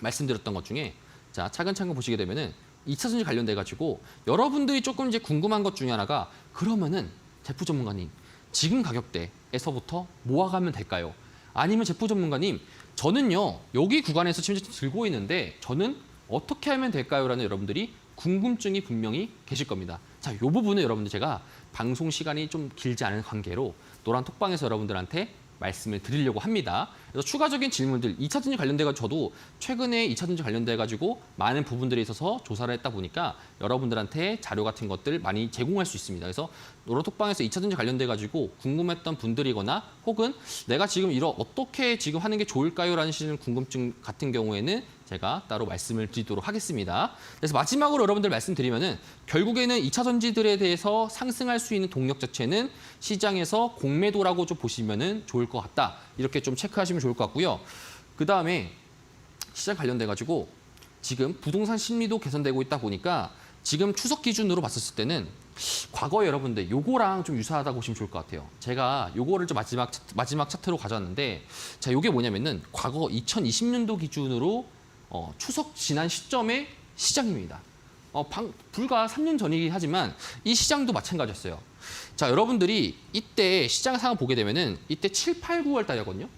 말씀드렸던 것 중에 자, 차근차근 보시게 되면은 2차 전지 관련돼 가지고 여러분들이 조금 이제 궁금한 것 중에 하나가 그러면은 제프 전문가님 지금 가격대에서부터 모아가면 될까요? 아니면 제프 전문가님 저는요 여기 구간에서 지금 들고 있는데 저는 어떻게 하면 될까요? 라는 여러분들이 궁금증이 분명히 계실 겁니다. 자, 이 부분은 여러분들 제가 방송 시간이 좀 길지 않은 관계로 노란 톡방에서 여러분들한테 말씀을 드리려고 합니다. 그래서 추가적인 질문들, 2차 전지 관련돼서 저도 최근에 2차 전지 관련돼가지고 많은 부분들에 있어서 조사를 했다 보니까 여러분들한테 자료 같은 것들 많이 제공할 수 있습니다. 그래서 노란톡방에서 2차 전지 관련돼가지고 궁금했던 분들이거나 혹은 내가 지금 어떻게 지금 하는 게 좋을까요? 라는 궁금증 같은 경우에는 제가 따로 말씀을 드리도록 하겠습니다. 그래서 마지막으로 여러분들 말씀드리면은 결국에는 2차 전지들에 대해서 상승할 수 있는 동력 자체는 시장에서 공매도라고 좀 보시면은 좋을 것 같다. 이렇게 좀 체크하시면 좋을 것 같고요. 그 다음에 시장 관련돼 가지고 지금 부동산 심리도 개선되고 있다 보니까 지금 추석 기준으로 봤었을 때는 과거에 여러분들 요거랑 좀 유사하다고 보시면 좋을 것 같아요. 제가 요거를 좀 마지막 차트로 가져왔는데 자, 요게 뭐냐면은 과거 2020년도 기준으로 추석 지난 시점의 시장입니다. 불과 3년 전이긴 하지만 이 시장도 마찬가지였어요. 자, 여러분들이 이때 시장 상황 보게 되면은 이때 7, 8, 9월 달이거든요.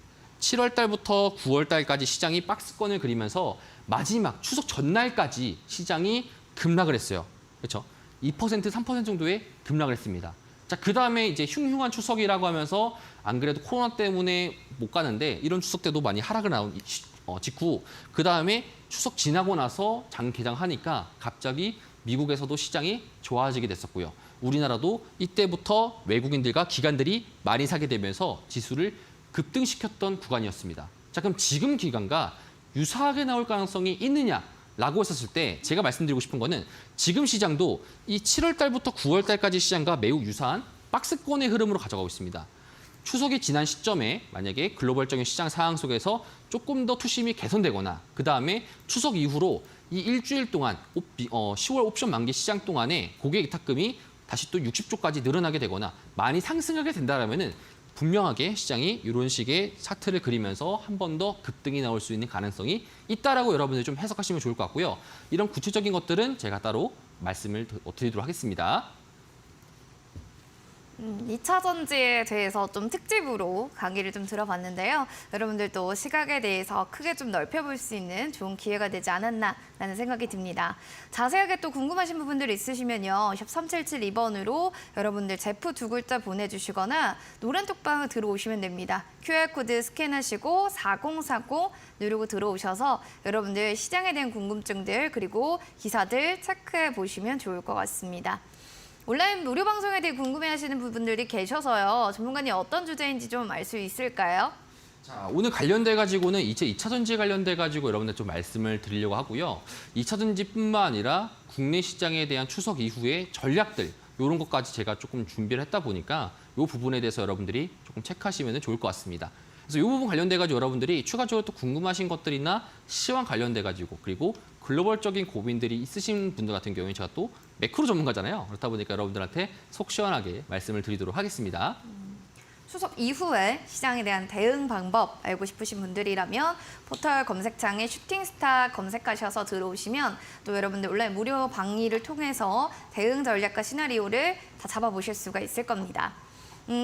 7월 달부터 9월 달까지 시장이 박스권을 그리면서 마지막 추석 전날까지 시장이 급락을 했어요. 그렇죠? 2%, 3% 정도의 급락을 했습니다. 자, 그다음에 이제 흉흉한 추석이라고 하면서 안 그래도 코로나 때문에 못 가는데 이런 추석 때도 많이 하락을 나온 직후 그다음에 추석 지나고 나서 장 개장하니까 갑자기 미국에서도 시장이 좋아지게 됐었고요. 우리나라도 이때부터 외국인들과 기관들이 많이 사게 되면서 지수를 급등시켰던 구간이었습니다. 자, 그럼 지금 기간과 유사하게 나올 가능성이 있느냐라고 했었을 때 제가 말씀드리고 싶은 거는 지금 시장도 이 7월 달부터 9월 달까지 시장과 매우 유사한 박스권의 흐름으로 가져가고 있습니다. 추석이 지난 시점에 만약에 글로벌적인 시장 상황 속에서 조금 더 투심이 개선되거나 그다음에 추석 이후로 이 일주일 동안 10월 옵션 만기 시장 동안에 고객 예탁금이 다시 또 60조까지 늘어나게 되거나 많이 상승하게 된다면은 분명하게 시장이 이런 식의 차트를 그리면서 한 번 더 급등이 나올 수 있는 가능성이 있다라고 여러분들 좀 해석하시면 좋을 것 같고요. 이런 구체적인 것들은 제가 따로 말씀을 드리도록 하겠습니다. 2차 전지에 대해서 좀 특집으로 강의를 좀 들어봤는데요. 여러분들도 시각에 대해서 크게 좀 넓혀볼 수 있는 좋은 기회가 되지 않았나라는 생각이 듭니다. 자세하게 또 궁금하신 부분들 있으시면요. 샵 3772번으로 여러분들 제프 두 글자 보내주시거나 노란 톡방을 들어오시면 됩니다. QR코드 스캔하시고 4040 누르고 들어오셔서 여러분들 시장에 대한 궁금증들 그리고 기사들 체크해 보시면 좋을 것 같습니다. 온라인 무료 방송에 대해 궁금해하시는 분들이 계셔서요. 전문가님 어떤 주제인지 좀 알 수 있을까요? 자, 오늘 관련돼 가지고는 이제 2차 전지에 관련돼 가지고 여러분들 좀 말씀을 드리려고 하고요. 2차 전지뿐만 아니라 국내 시장에 대한 추석 이후의 전략들 이런 것까지 제가 조금 준비를 했다 보니까 이 부분에 대해서 여러분들이 조금 체크하시면 좋을 것 같습니다. 그래서 이 부분 관련돼 가지고 여러분들이 추가적으로 또 궁금하신 것들이나 시황 관련돼 가지고 그리고 글로벌적인 고민들이 있으신 분들 같은 경우에 제가 또 매크로 전문가잖아요. 그렇다 보니까 여러분들한테 속 시원하게 말씀을 드리도록 하겠습니다. 추석 이후에 시장에 대한 대응 방법 알고 싶으신 분들이라면 포털 검색창에 슈팅스타 검색하셔서 들어오시면 또 여러분들 온라인 무료 강의를 통해서 대응 전략과 시나리오를 다 잡아보실 수가 있을 겁니다.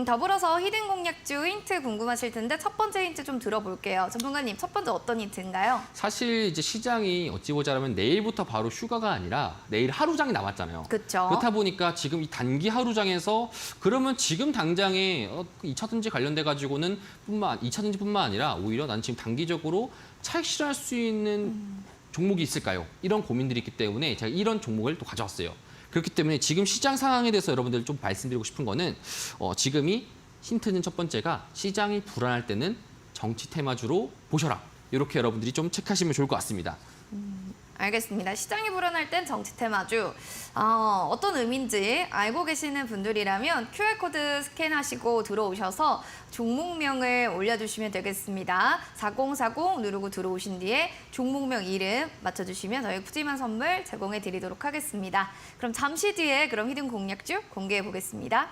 더불어서 히든 공략주 힌트 궁금하실 텐데 첫 번째 힌트 좀 들어볼게요. 전문가님, 첫 번째 어떤 힌트인가요? 사실 이제 시장이 어찌 보자면 내일부터 바로 휴가가 아니라 내일 하루장이 남았잖아요. 그렇죠. 그렇다 보니까 지금 이 단기 하루장에서 그러면 지금 당장에 2차전지 관련돼 가지고는 2차전지뿐만 아니라 오히려 난 지금 단기적으로 차익 실현할 수 있는 종목이 있을까요? 이런 고민들이 있기 때문에 제가 이런 종목을 또 가져왔어요. 그렇기 때문에 지금 시장 상황에 대해서 여러분들 좀 말씀드리고 싶은 거는 지금이 힌트는 첫 번째가 시장이 불안할 때는 정치 테마주로 보셔라. 이렇게 여러분들이 좀 체크하시면 좋을 것 같습니다. 알겠습니다. 시장이 불안할 땐 정치 테마주. 어떤 의미인지 알고 계시는 분들이라면 QR코드 스캔하시고 들어오셔서 종목명을 올려주시면 되겠습니다. 4040 누르고 들어오신 뒤에 종목명 이름 맞춰주시면 저희 푸짐한 선물 제공해 드리도록 하겠습니다. 그럼 잠시 뒤에 그럼 히든 공략주 공개해 보겠습니다.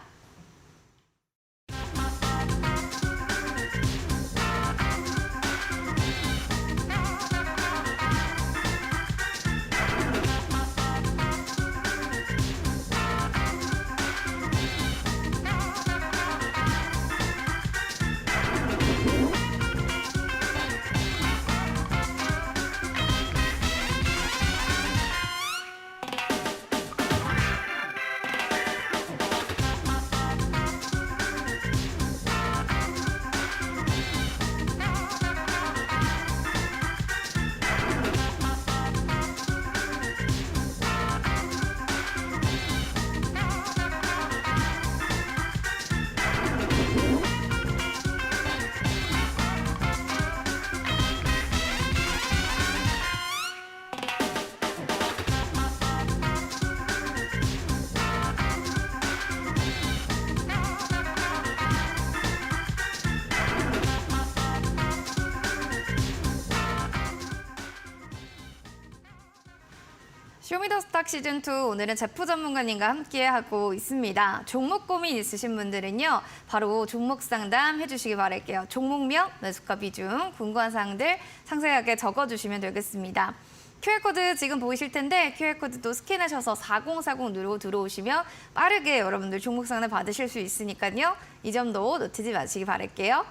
쇼미더스탁 시즌2 오늘은 제프 전문가님과 함께하고 있습니다. 종목 고민 있으신 분들은요. 바로 종목 상담 해주시기 바랄게요. 종목명, 매수가 비중, 궁금한 사항들 상세하게 적어주시면 되겠습니다. QR코드 지금 보이실 텐데 QR코드도 스캔하셔서 4040 누르고 들어오시면 빠르게 여러분들 종목 상담 받으실 수 있으니까요. 이 점도 놓치지 마시기 바랄게요.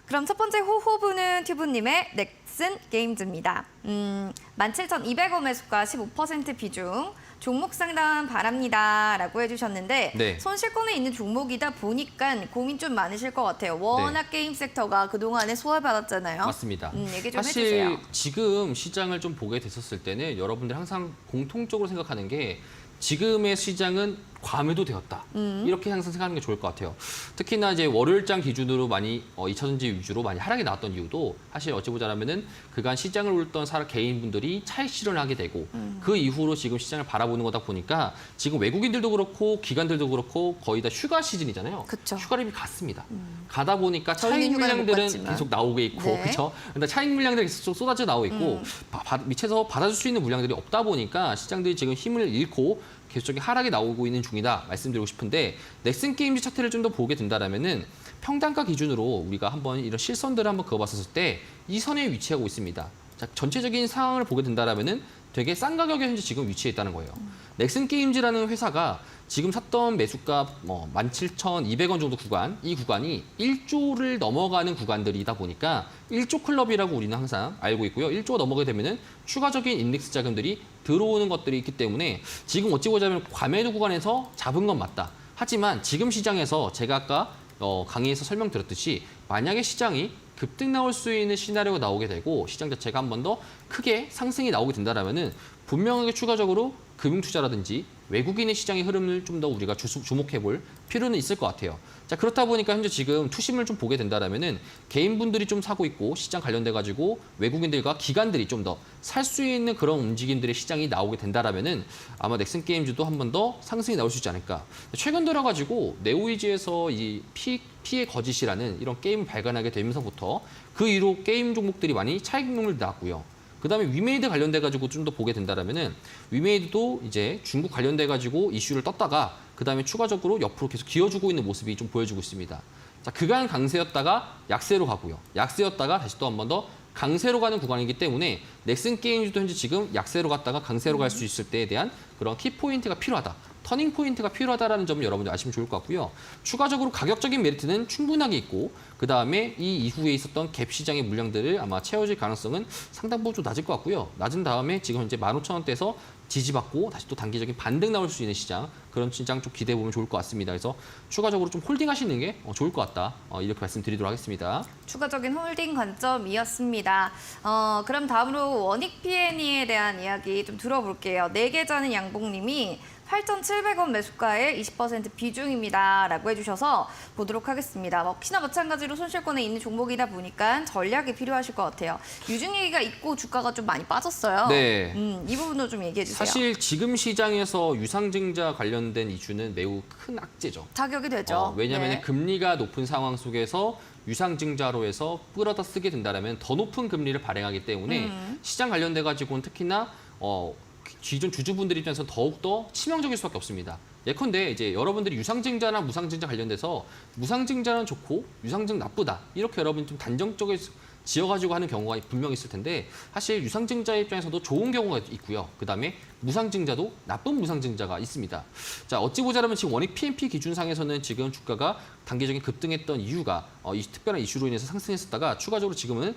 그럼 첫 번째 호호부는 튜브님의 넥슨 게임즈입니다. 17,200원 매수가 15% 비중, 종목 상담 바랍니다. 라고 해주셨는데 네. 손실권에 있는 종목이다 보니까 고민 좀 많으실 것 같아요. 워낙 게임 섹터가 그동안에 소화받았잖아요. 맞습니다. 얘기 좀 사실 해주세요. 지금 시장을 좀 보게 됐었을 때는 여러분들 항상 공통적으로 생각하는 게 지금의 시장은 과매도 되었다. 이렇게 항상 생각하는 게 좋을 것 같아요. 특히나 이제 월요일장 기준으로 많이 2차전지 위주로 많이 하락이 나왔던 이유도 사실 어찌 보자면은 그간 시장을 울던 개인분들이 차익 실현을 하게 되고 그 이후로 지금 시장을 바라보는 거다 보니까 지금 외국인들도 그렇고 기관들도 그렇고 거의 다 휴가 시즌이잖아요. 그쵸. 휴가림이 갔습니다. 가다 보니까 저희는 차익 휴가를 못 물량들은 갔지만. 계속 나오고 있고 네. 그렇죠. 근데 차익 물량들이 계속 쏟아져 나오고 있고 밑에서 받아줄 수 있는 물량들이 없다 보니까 시장들이 지금 힘을 잃고 계속적인 하락이 나오고 있는 중이다 말씀드리고 싶은데 넥슨 게임즈 차트를 좀 더 보게 된다라면은 평단가 기준으로 우리가 한번 이런 실선들을 한번 그어봤을 때 이 선에 위치하고 있습니다. 자, 전체적인 상황을 보게 된다라면은 되게 싼 가격에 현재 지금 위치해 있다는 거예요. 넥슨 게임즈라는 회사가 지금 샀던 매수가 17,200원 정도 구간, 이 구간이 1조를 넘어가는 구간들이다 보니까 1조 클럽이라고 우리는 항상 알고 있고요. 1조가 넘어가게 되면은 추가적인 인덱스 자금들이 들어오는 것들이 있기 때문에 지금 어찌 보자면 과매도 구간에서 잡은 건 맞다. 하지만 지금 시장에서 제가 아까 강의에서 설명드렸듯이 만약에 시장이 급등 나올 수 있는 시나리오가 나오게 되고 시장 자체가 한 번 더 크게 상승이 나오게 된다면은 분명하게 추가적으로 금융투자라든지 외국인의 시장의 흐름을 좀 더 우리가 주목해 볼 필요는 있을 것 같아요. 자, 그렇다 보니까 현재 지금 투심을 좀 보게 된다면은 개인분들이 좀 사고 있고 시장 관련돼 가지고 외국인들과 기관들이 좀 더 살 수 있는 그런 움직임들의 시장이 나오게 된다면은 아마 넥슨 게임즈도 한 번 더 상승이 나올 수 있지 않을까. 최근 들어 가지고 네오이즈에서 이 피해 거짓이라는 이런 게임을 발간하게 되면서부터 그 이후로 게임 종목들이 많이 차익률을 나왔고요. 그다음에 위메이드 관련돼 가지고 좀 더 보게 된다면은 위메이드도 이제 중국 관련돼 가지고 이슈를 떴다가 그다음에 추가적으로 옆으로 계속 기어주고 있는 모습이 좀 보여주고 있습니다. 자, 그간 강세였다가 약세로 가고요. 약세였다가 다시 또 한 번 더 강세로 가는 구간이기 때문에 넥슨 게임즈도 현재 지금 약세로 갔다가 강세로 갈 수 있을 때에 대한 그런 키포인트가 필요하다. 터닝 포인트가 필요하다는 점을 여러분들 아시면 좋을 것 같고요. 추가적으로 가격적인 메리트는 충분하게 있고 그다음에 이 이후에 있었던 갭 시장의 물량들을 아마 채워질 가능성은 상당 부분 좀 낮을 것 같고요. 낮은 다음에 지금 현재 15,000원대에서 지지받고 다시 또 단기적인 반등 나올 수 있는 시장 그런 시장 좀 기대해 보면 좋을 것 같습니다. 그래서 추가적으로 좀 홀딩하시는 게 좋을 것 같다. 이렇게 말씀드리도록 하겠습니다. 추가적인 홀딩 관점이었습니다. 그럼 다음으로 원익 P&E에 대한 이야기 좀 들어볼게요. 네 계좌는 양봉님이 8,700원 매수가의 20% 비중입니다. 라고 해주셔서 보도록 하겠습니다. 역시나 마찬가지로 손실권에 있는 종목이다 보니까 전략이 필요하실 것 같아요. 유증얘기가 있고 주가가 좀 많이 빠졌어요. 네. 이 부분도 좀 얘기해 주세요. 사실 지금 시장에서 유상증자 관련된 이슈는 매우 큰 악재죠. 타격이 되죠. 왜냐하면 네. 금리가 높은 상황 속에서 유상증자로 해서 끌어다 쓰게 된다면 더 높은 금리를 발행하기 때문에 시장 관련돼 가지고는 특히나 기존 주주분들 입장에서 더욱더 치명적일 수밖에 없습니다. 예컨대 이제 여러분들이 유상증자나 무상증자 관련돼서 무상증자는 좋고 유상증 나쁘다 이렇게 여러분 좀 단정적으로 지어가지고 하는 경우가 분명히 있을 텐데 사실 유상증자 입장에서도 좋은 경우가 있고요. 그다음에 무상증자도 나쁜 무상증자가 있습니다. 자 어찌 보자면 지금 원익 P&P 기준상에서는 지금 주가가 단기적인 급등했던 이유가 이 특별한 이슈로 인해서 상승했었다가 추가적으로 지금은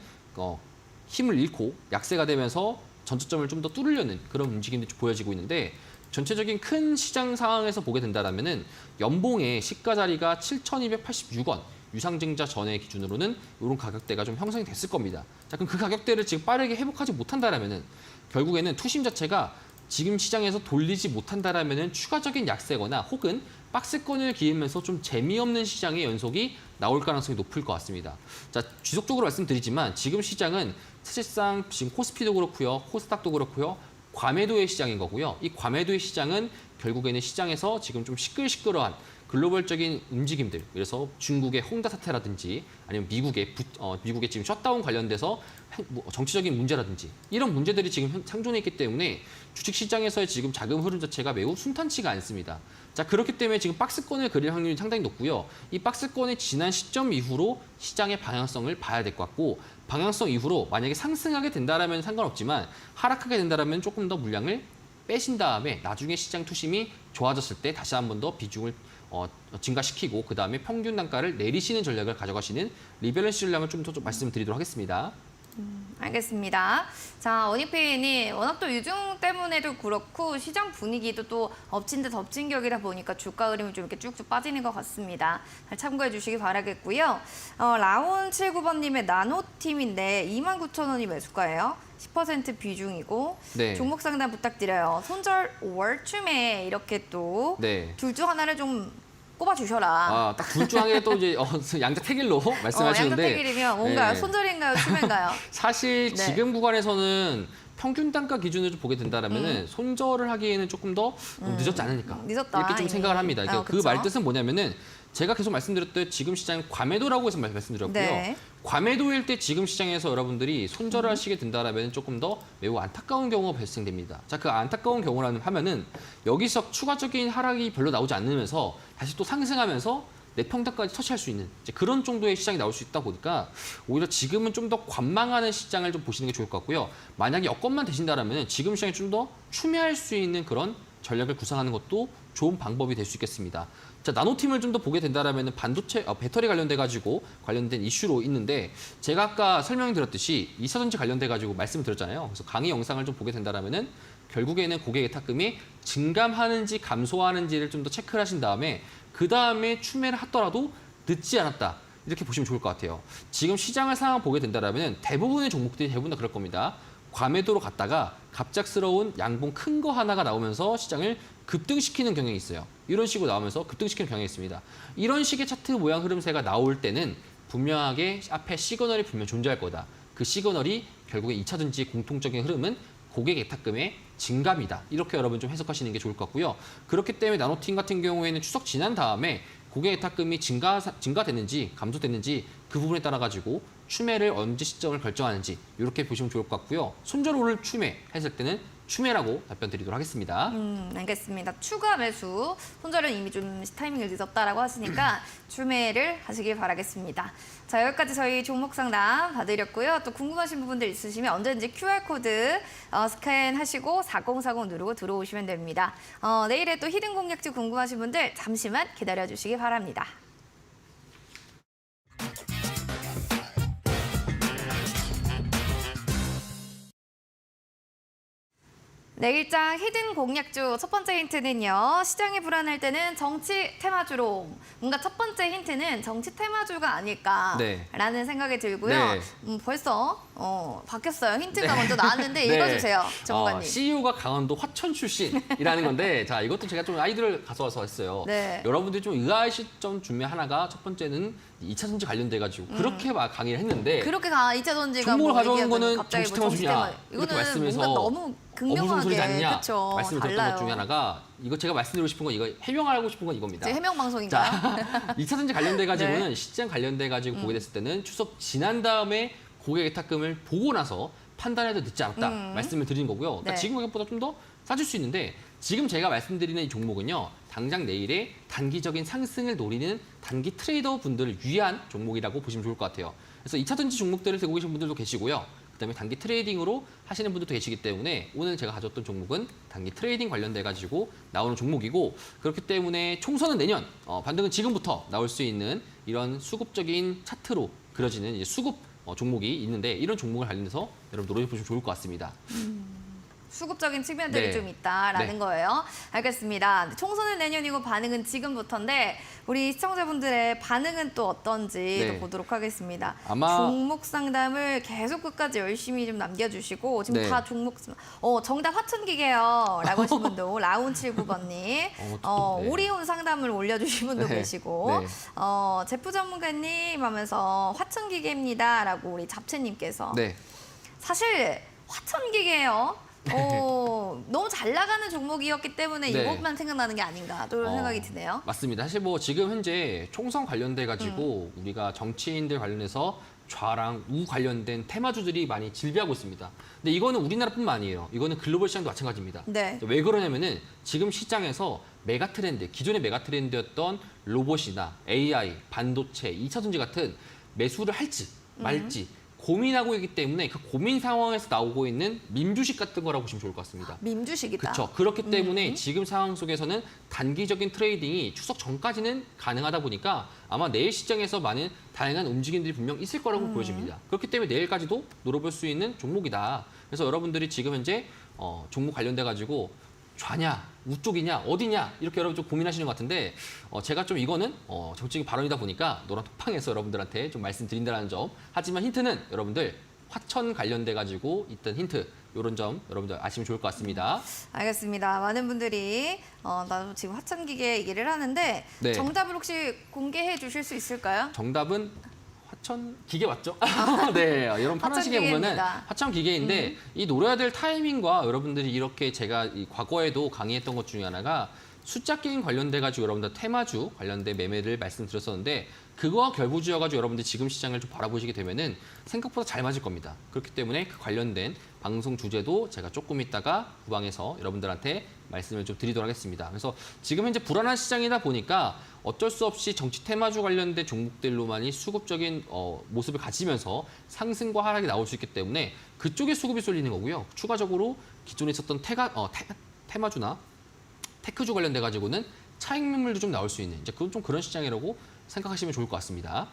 힘을 잃고 약세가 되면서 전저점을 좀 더 뚫으려는 그런 움직임이 보여지고 있는데 전체적인 큰 시장 상황에서 보게 된다면은 연봉의 시가 자리가 7,286원 유상증자 전의 기준으로는 이런 가격대가 좀 형성이 됐을 겁니다. 자, 그럼 그 가격대를 지금 빠르게 회복하지 못한다라면은 결국에는 투심 자체가 지금 시장에서 돌리지 못한다라면은 추가적인 약세거나 혹은 박스권을 기으면서 좀 재미없는 시장의 연속이 나올 가능성이 높을 것 같습니다. 자, 지속적으로 말씀드리지만 지금 시장은 사실상 지금 코스피도 그렇고요, 코스닥도 그렇고요, 과매도의 시장인 거고요. 이 과매도의 시장은 결국에는 시장에서 지금 좀 시끌시끌한 글로벌적인 움직임들, 그래서 중국의 홍다 사태라든지 아니면 미국의 지금 셧다운 관련돼서 정치적인 문제라든지 이런 문제들이 지금 상존해 있기 때문에 주식시장에서의 지금 자금 흐름 자체가 매우 순탄치가 않습니다. 자, 그렇기 때문에 지금 박스권을 그릴 확률이 상당히 높고요. 이 박스권이 지난 시점 이후로 시장의 방향성을 봐야 될 것 같고 방향성 이후로 만약에 상승하게 된다라면 상관없지만 하락하게 된다라면 조금 더 물량을 빼신 다음에 나중에 시장 투심이 좋아졌을 때 다시 한 번 더 비중을 증가시키고 그다음에 평균 단가를 내리시는 전략을 가져가시는 리밸런스 전략을 좀 더 말씀드리도록 하겠습니다. 알겠습니다. 자, 원익페이는 워낙 또 유중 때문에도 그렇고 시장 분위기도 또 엎친 데 덮친 격이다 보니까 주가 흐름이 좀 이렇게 쭉쭉 빠지는 것 같습니다. 잘 참고해 주시기 바라겠고요. 라온 79번님의 나노팀인데 29,000원이 매수가예요. 10% 비중이고 네. 종목 상담 부탁드려요. 손절 월춤에 이렇게 또 둘 중 하나를 좀 꼽아 주셔라. 딱 둘 중에 또 이제 양자 택일로 말씀하시는데 양자 택일이면 뭔가요? 손절인가요? 추매인가요? 사실 네. 지금 구간에서는 평균 단가 기준으로 좀 보게 된다라면은 손절을 하기에는 조금 더 늦었지 않으니까 늦었다, 이렇게 좀 이미. 생각을 합니다. 그러니까 그 그쵸. 말뜻은 뭐냐면은 제가 계속 말씀드렸던 지금 시장은 과매도라고 해서 말씀드렸고요. 네. 과매도일 때 지금 시장에서 여러분들이 손절을 하시게 된다라면 조금 더 매우 안타까운 경우가 발생됩니다. 자, 그 안타까운 경우라는 하면은 여기서 추가적인 하락이 별로 나오지 않으면서 다시 또 상승하면서 내평가까지 터치할 수 있는 이제 그런 정도의 시장이 나올 수 있다 보니까 오히려 지금은 좀 더 관망하는 시장을 좀 보시는 게 좋을 것 같고요. 만약에 여건만 되신다라면 지금 시장이 좀 더 추매할 수 있는 그런 전략을 구상하는 것도 좋은 방법이 될 수 있겠습니다. 자, 나노팀을 좀 더 보게 된다라면 반도체, 배터리 관련된 이슈로 있는데 제가 아까 설명드렸듯이 2차전지 관련돼 가지고 말씀드렸잖아요. 그래서 강의 영상을 좀 보게 된다라면은 결국에는 고객의 탁금이 증감하는지 감소하는지를 좀 더 체크를 하신 다음에 그 다음에 추매를 하더라도 늦지 않았다. 이렇게 보시면 좋을 것 같아요. 지금 시장을 상황 보게 된다라면 대부분의 종목들이 대부분 다 그럴 겁니다. 과매도로 갔다가 갑작스러운 양봉 큰 거 하나가 나오면서 시장을 급등시키는 경향이 있어요. 이런 식으로 나오면서 급등시키는 경향이 있습니다. 이런 식의 차트 모양 흐름세가 나올 때는 분명하게 앞에 시그널이 분명 존재할 거다. 그 시그널이 결국에 2차전지의 공통적인 흐름은 고객 예탁금의 증감이다. 이렇게 여러분 좀 해석하시는 게 좋을 것 같고요. 그렇기 때문에 나노팀 같은 경우에는 추석 지난 다음에 고객 예탁금이 증가됐는지 감소됐는지 그 부분에 따라 가지고 추매를 언제 시점을 결정하는지 이렇게 보시면 좋을 것 같고요. 손절오를 추매했을 때는 추매라고 답변 드리도록 하겠습니다. 알겠습니다. 추가 매수. 손절은 이미 좀 타이밍을 늦었다라고 하시니까 추매를 하시길 바라겠습니다. 자, 여기까지 저희 종목 상담 봐드렸고요. 또 궁금하신 부분들 있으시면 언제든지 QR코드 스캔하시고 4040 누르고 들어오시면 됩니다. 내일에 또 히든 공략주 궁금하신 분들 잠시만 기다려주시기 바랍니다. 내일장 히든 공략주 첫 번째 힌트는요. 시장이 불안할 때는 정치 테마주로. 뭔가 첫 번째 힌트는 정치 테마주가 아닐까라는 네. 생각이 들고요. 네. 벌써 바뀌었어요. 힌트가 먼저 나왔는데 읽어주세요. 전문가님. CEO가 강원도 화천 출신이라는 건데 자 이것도 제가 좀 아이디어를 가져와서 했어요. 네. 여러분들이 좀 의아하실 점 중에 하나가 첫 번째는 2차 전지 관련돼가지고 그렇게 막 강의를 했는데 그렇게 강한 2차 전지가 종목을 가져오는 얘기하더니 거는 갑자기 정치 정치 테마주냐 테마. 이렇게 이거는 말씀해서 뭔가 너무 무슨 소리지 극명하게 않냐 그쵸, 말씀을 드렸던 달라요. 것 중에 하나가 이거 제가 말씀드리고 싶은 건 이거 해명하고 싶은 건 이겁니다. 이제 해명 방송인가요? 자, 2차 전지 관련돼 가지고는 네. 시장 관련돼 가지고 보게 됐을 때는 추석 지난 다음에 고객 예탁금을 보고 나서 판단해도 늦지 않았다 말씀을 드린 거고요. 그러니까 네. 지금 가격보다 좀 더 싸질 수 있는데 지금 제가 말씀드리는 이 종목은요. 당장 내일의 단기적인 상승을 노리는 단기 트레이더 분들을 위한 종목이라고 보시면 좋을 것 같아요. 그래서 2차 전지 종목들을 들고 계신 분들도 계시고요. 그다음에 단기 트레이딩으로 하시는 분들도 계시기 때문에 오늘 제가 가졌던 종목은 단기 트레이딩 관련돼 가지고 나오는 종목이고 그렇기 때문에 총선은 내년, 반등은 지금부터 나올 수 있는 이런 수급적인 차트로 그려지는 이제 수급 종목이 있는데 이런 종목을 관련해서 여러분 노려보시면 좋을 것 같습니다. 수급적인 측면들이 네. 좀 있다라는 네. 거예요. 알겠습니다. 총선은 내년이고 반응은 지금부터인데 우리 시청자분들의 반응은 또 어떤지 네. 또 보도록 하겠습니다. 아마- 종목 상담을 계속 끝까지 열심히 좀 남겨주시고 지금 네. 다 종목 정답 화천기계요라고 하신 분도 라운79번님 네. 오리온 상담을 올려주신 분도 네. 계시고 네. 제프 전문가님 하면서 화천기계입니다라고 우리 잡채님께서 네. 사실 화천기계예요. 너무 잘 나가는 종목이었기 때문에 네. 이것만 생각나는 게 아닌가 또 이런 생각이 드네요. 맞습니다. 사실 뭐 지금 현재 총선 관련돼 가지고 우리가 정치인들 관련해서 좌랑 우 관련된 테마주들이 많이 질비하고 있습니다. 근데 이거는 우리나라뿐만 아니에요. 이거는 글로벌 시장도 마찬가지입니다. 네. 왜 그러냐면은 지금 시장에서 메가 트렌드, 기존의 메가 트렌드였던 로봇이나 AI, 반도체, 2차 전지 같은 매수를 할지 말지 고민하고 있기 때문에 그 고민 상황에서 나오고 있는 밈주식 같은 거라고 보시면 좋을 것 같습니다. 민주식이다. 그렇죠. 그렇기 때문에 지금 상황 속에서는 단기적인 트레이딩이 추석 전까지는 가능하다 보니까 아마 내일 시장에서 많은 다양한 움직임들이 분명 있을 거라고 보여집니다. 그렇기 때문에 내일까지도 노려볼 수 있는 종목이다. 그래서 여러분들이 지금 현재 종목 관련돼 가지고 좌냐, 우쪽이냐, 어디냐 이렇게 여러분 좀 고민하시는 것 같은데 제가 좀 이거는 정치적인 발언이다 보니까 노란 톡방에서 여러분들한테 좀 말씀드린다는 점. 하지만 힌트는 여러분들 화천 관련돼 가지고 있던 힌트 이런 점 여러분들 아시면 좋을 것 같습니다. 알겠습니다. 많은 분들이 나도 지금 화천기계 얘기를 하는데 네. 정답을 혹시 공개해 주실 수 있을까요? 정답은 화천 기계 맞죠? 네, 이런 파란 시계 보면은 화천기계입니다. 화천 기계인데 이 노려야 될 타이밍과 여러분들이 이렇게 제가 이 과거에도 강의했던 것 중에 하나가 숫자 게임 관련돼 가지고 여러분들 테마주 관련된 매매를 말씀드렸었는데 그거와 결부지어가지고 여러분들 지금 시장을 좀 바라보시게 되면은 생각보다 잘 맞을 겁니다. 그렇기 때문에 그 관련된 방송 주제도 제가 조금 있다가 후방에서 여러분들한테 말씀을 좀 드리도록 하겠습니다. 그래서 지금 현재 불안한 시장이다 보니까 어쩔 수 없이 정치 테마주 관련된 종목들로만이 수급적인 모습을 가지면서 상승과 하락이 나올 수 있기 때문에 그쪽에 수급이 쏠리는 거고요. 추가적으로 기존에 있었던 테마주나 테크주 관련돼 가지고는 차익 매물도 좀 나올 수 있는 이제 그건 좀 그런 시장이라고 생각하시면 좋을 것 같습니다.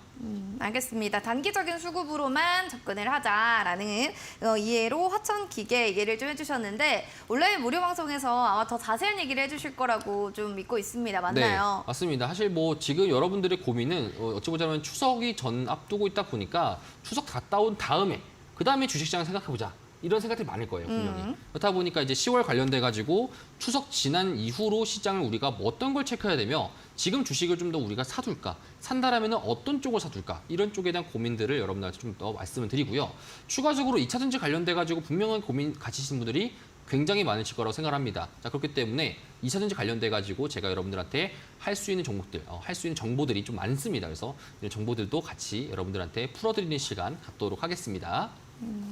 알겠습니다. 단기적인 수급으로만 접근을 하자라는 이해로 화천기계 얘기를 좀 해주셨는데 온라인 무료 방송에서 아마 더 자세한 얘기를 해주실 거라고 좀 믿고 있습니다. 맞나요? 네, 맞습니다. 사실 뭐 지금 여러분들의 고민은 어찌 보자면 추석이 전 앞두고 있다 보니까 추석 갔다 온 다음에 그 다음에 주식시장을 생각해보자. 이런 생각들이 많을 거예요, 분명히. 그렇다 보니까 이제 10월 관련돼 가지고 추석 지난 이후로 시장을 우리가 뭐 어떤 걸 체크해야 되며 지금 주식을 좀 더 우리가 사둘까? 산다라면 어떤 쪽을 사둘까? 이런 쪽에 대한 고민들을 여러분들한테 좀 더 말씀을 드리고요. 추가적으로 2차 전지 관련돼 가지고 분명한 고민 가지신 분들이 굉장히 많으실 거라고 생각합니다. 자, 그렇기 때문에 2차 전지 관련돼 가지고 제가 여러분들한테 할 수 있는 종목들, 할 수 있는 정보들이 좀 많습니다. 그래서 이런 정보들도 같이 여러분들한테 풀어드리는 시간 갖도록 하겠습니다.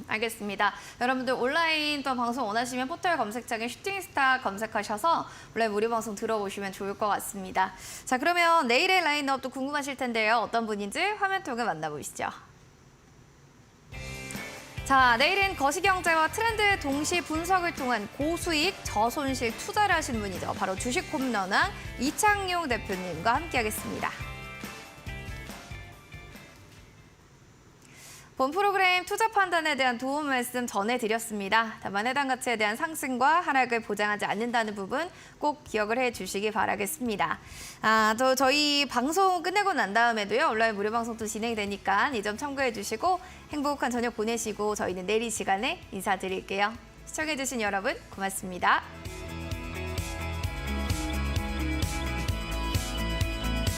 알겠습니다. 여러분들 온라인 또 방송 원하시면 포털 검색창에 슈팅스타 검색하셔서 온라인 무료 방송 들어보시면 좋을 것 같습니다. 자, 그러면 내일의 라인업도 궁금하실 텐데요. 어떤 분인지 화면 통해 만나보시죠. 자, 내일은 거시경제와 트렌드 동시 분석을 통한 고수익 저손실 투자를 하신 분이죠. 바로 주식 홈런왕 이창용 대표님과 함께하겠습니다. 본 프로그램 투자 판단에 대한 도움 말씀 전해드렸습니다. 다만 해당 가치에 대한 상승과 하락을 보장하지 않는다는 부분 꼭 기억을 해주시기 바라겠습니다. 저희 방송 끝내고 난 다음에도요. 온라인 무료 방송도 진행되니까 이 점 참고해 주시고 행복한 저녁 보내시고 저희는 내일 이 시간에 인사드릴게요. 시청해주신 여러분 고맙습니다.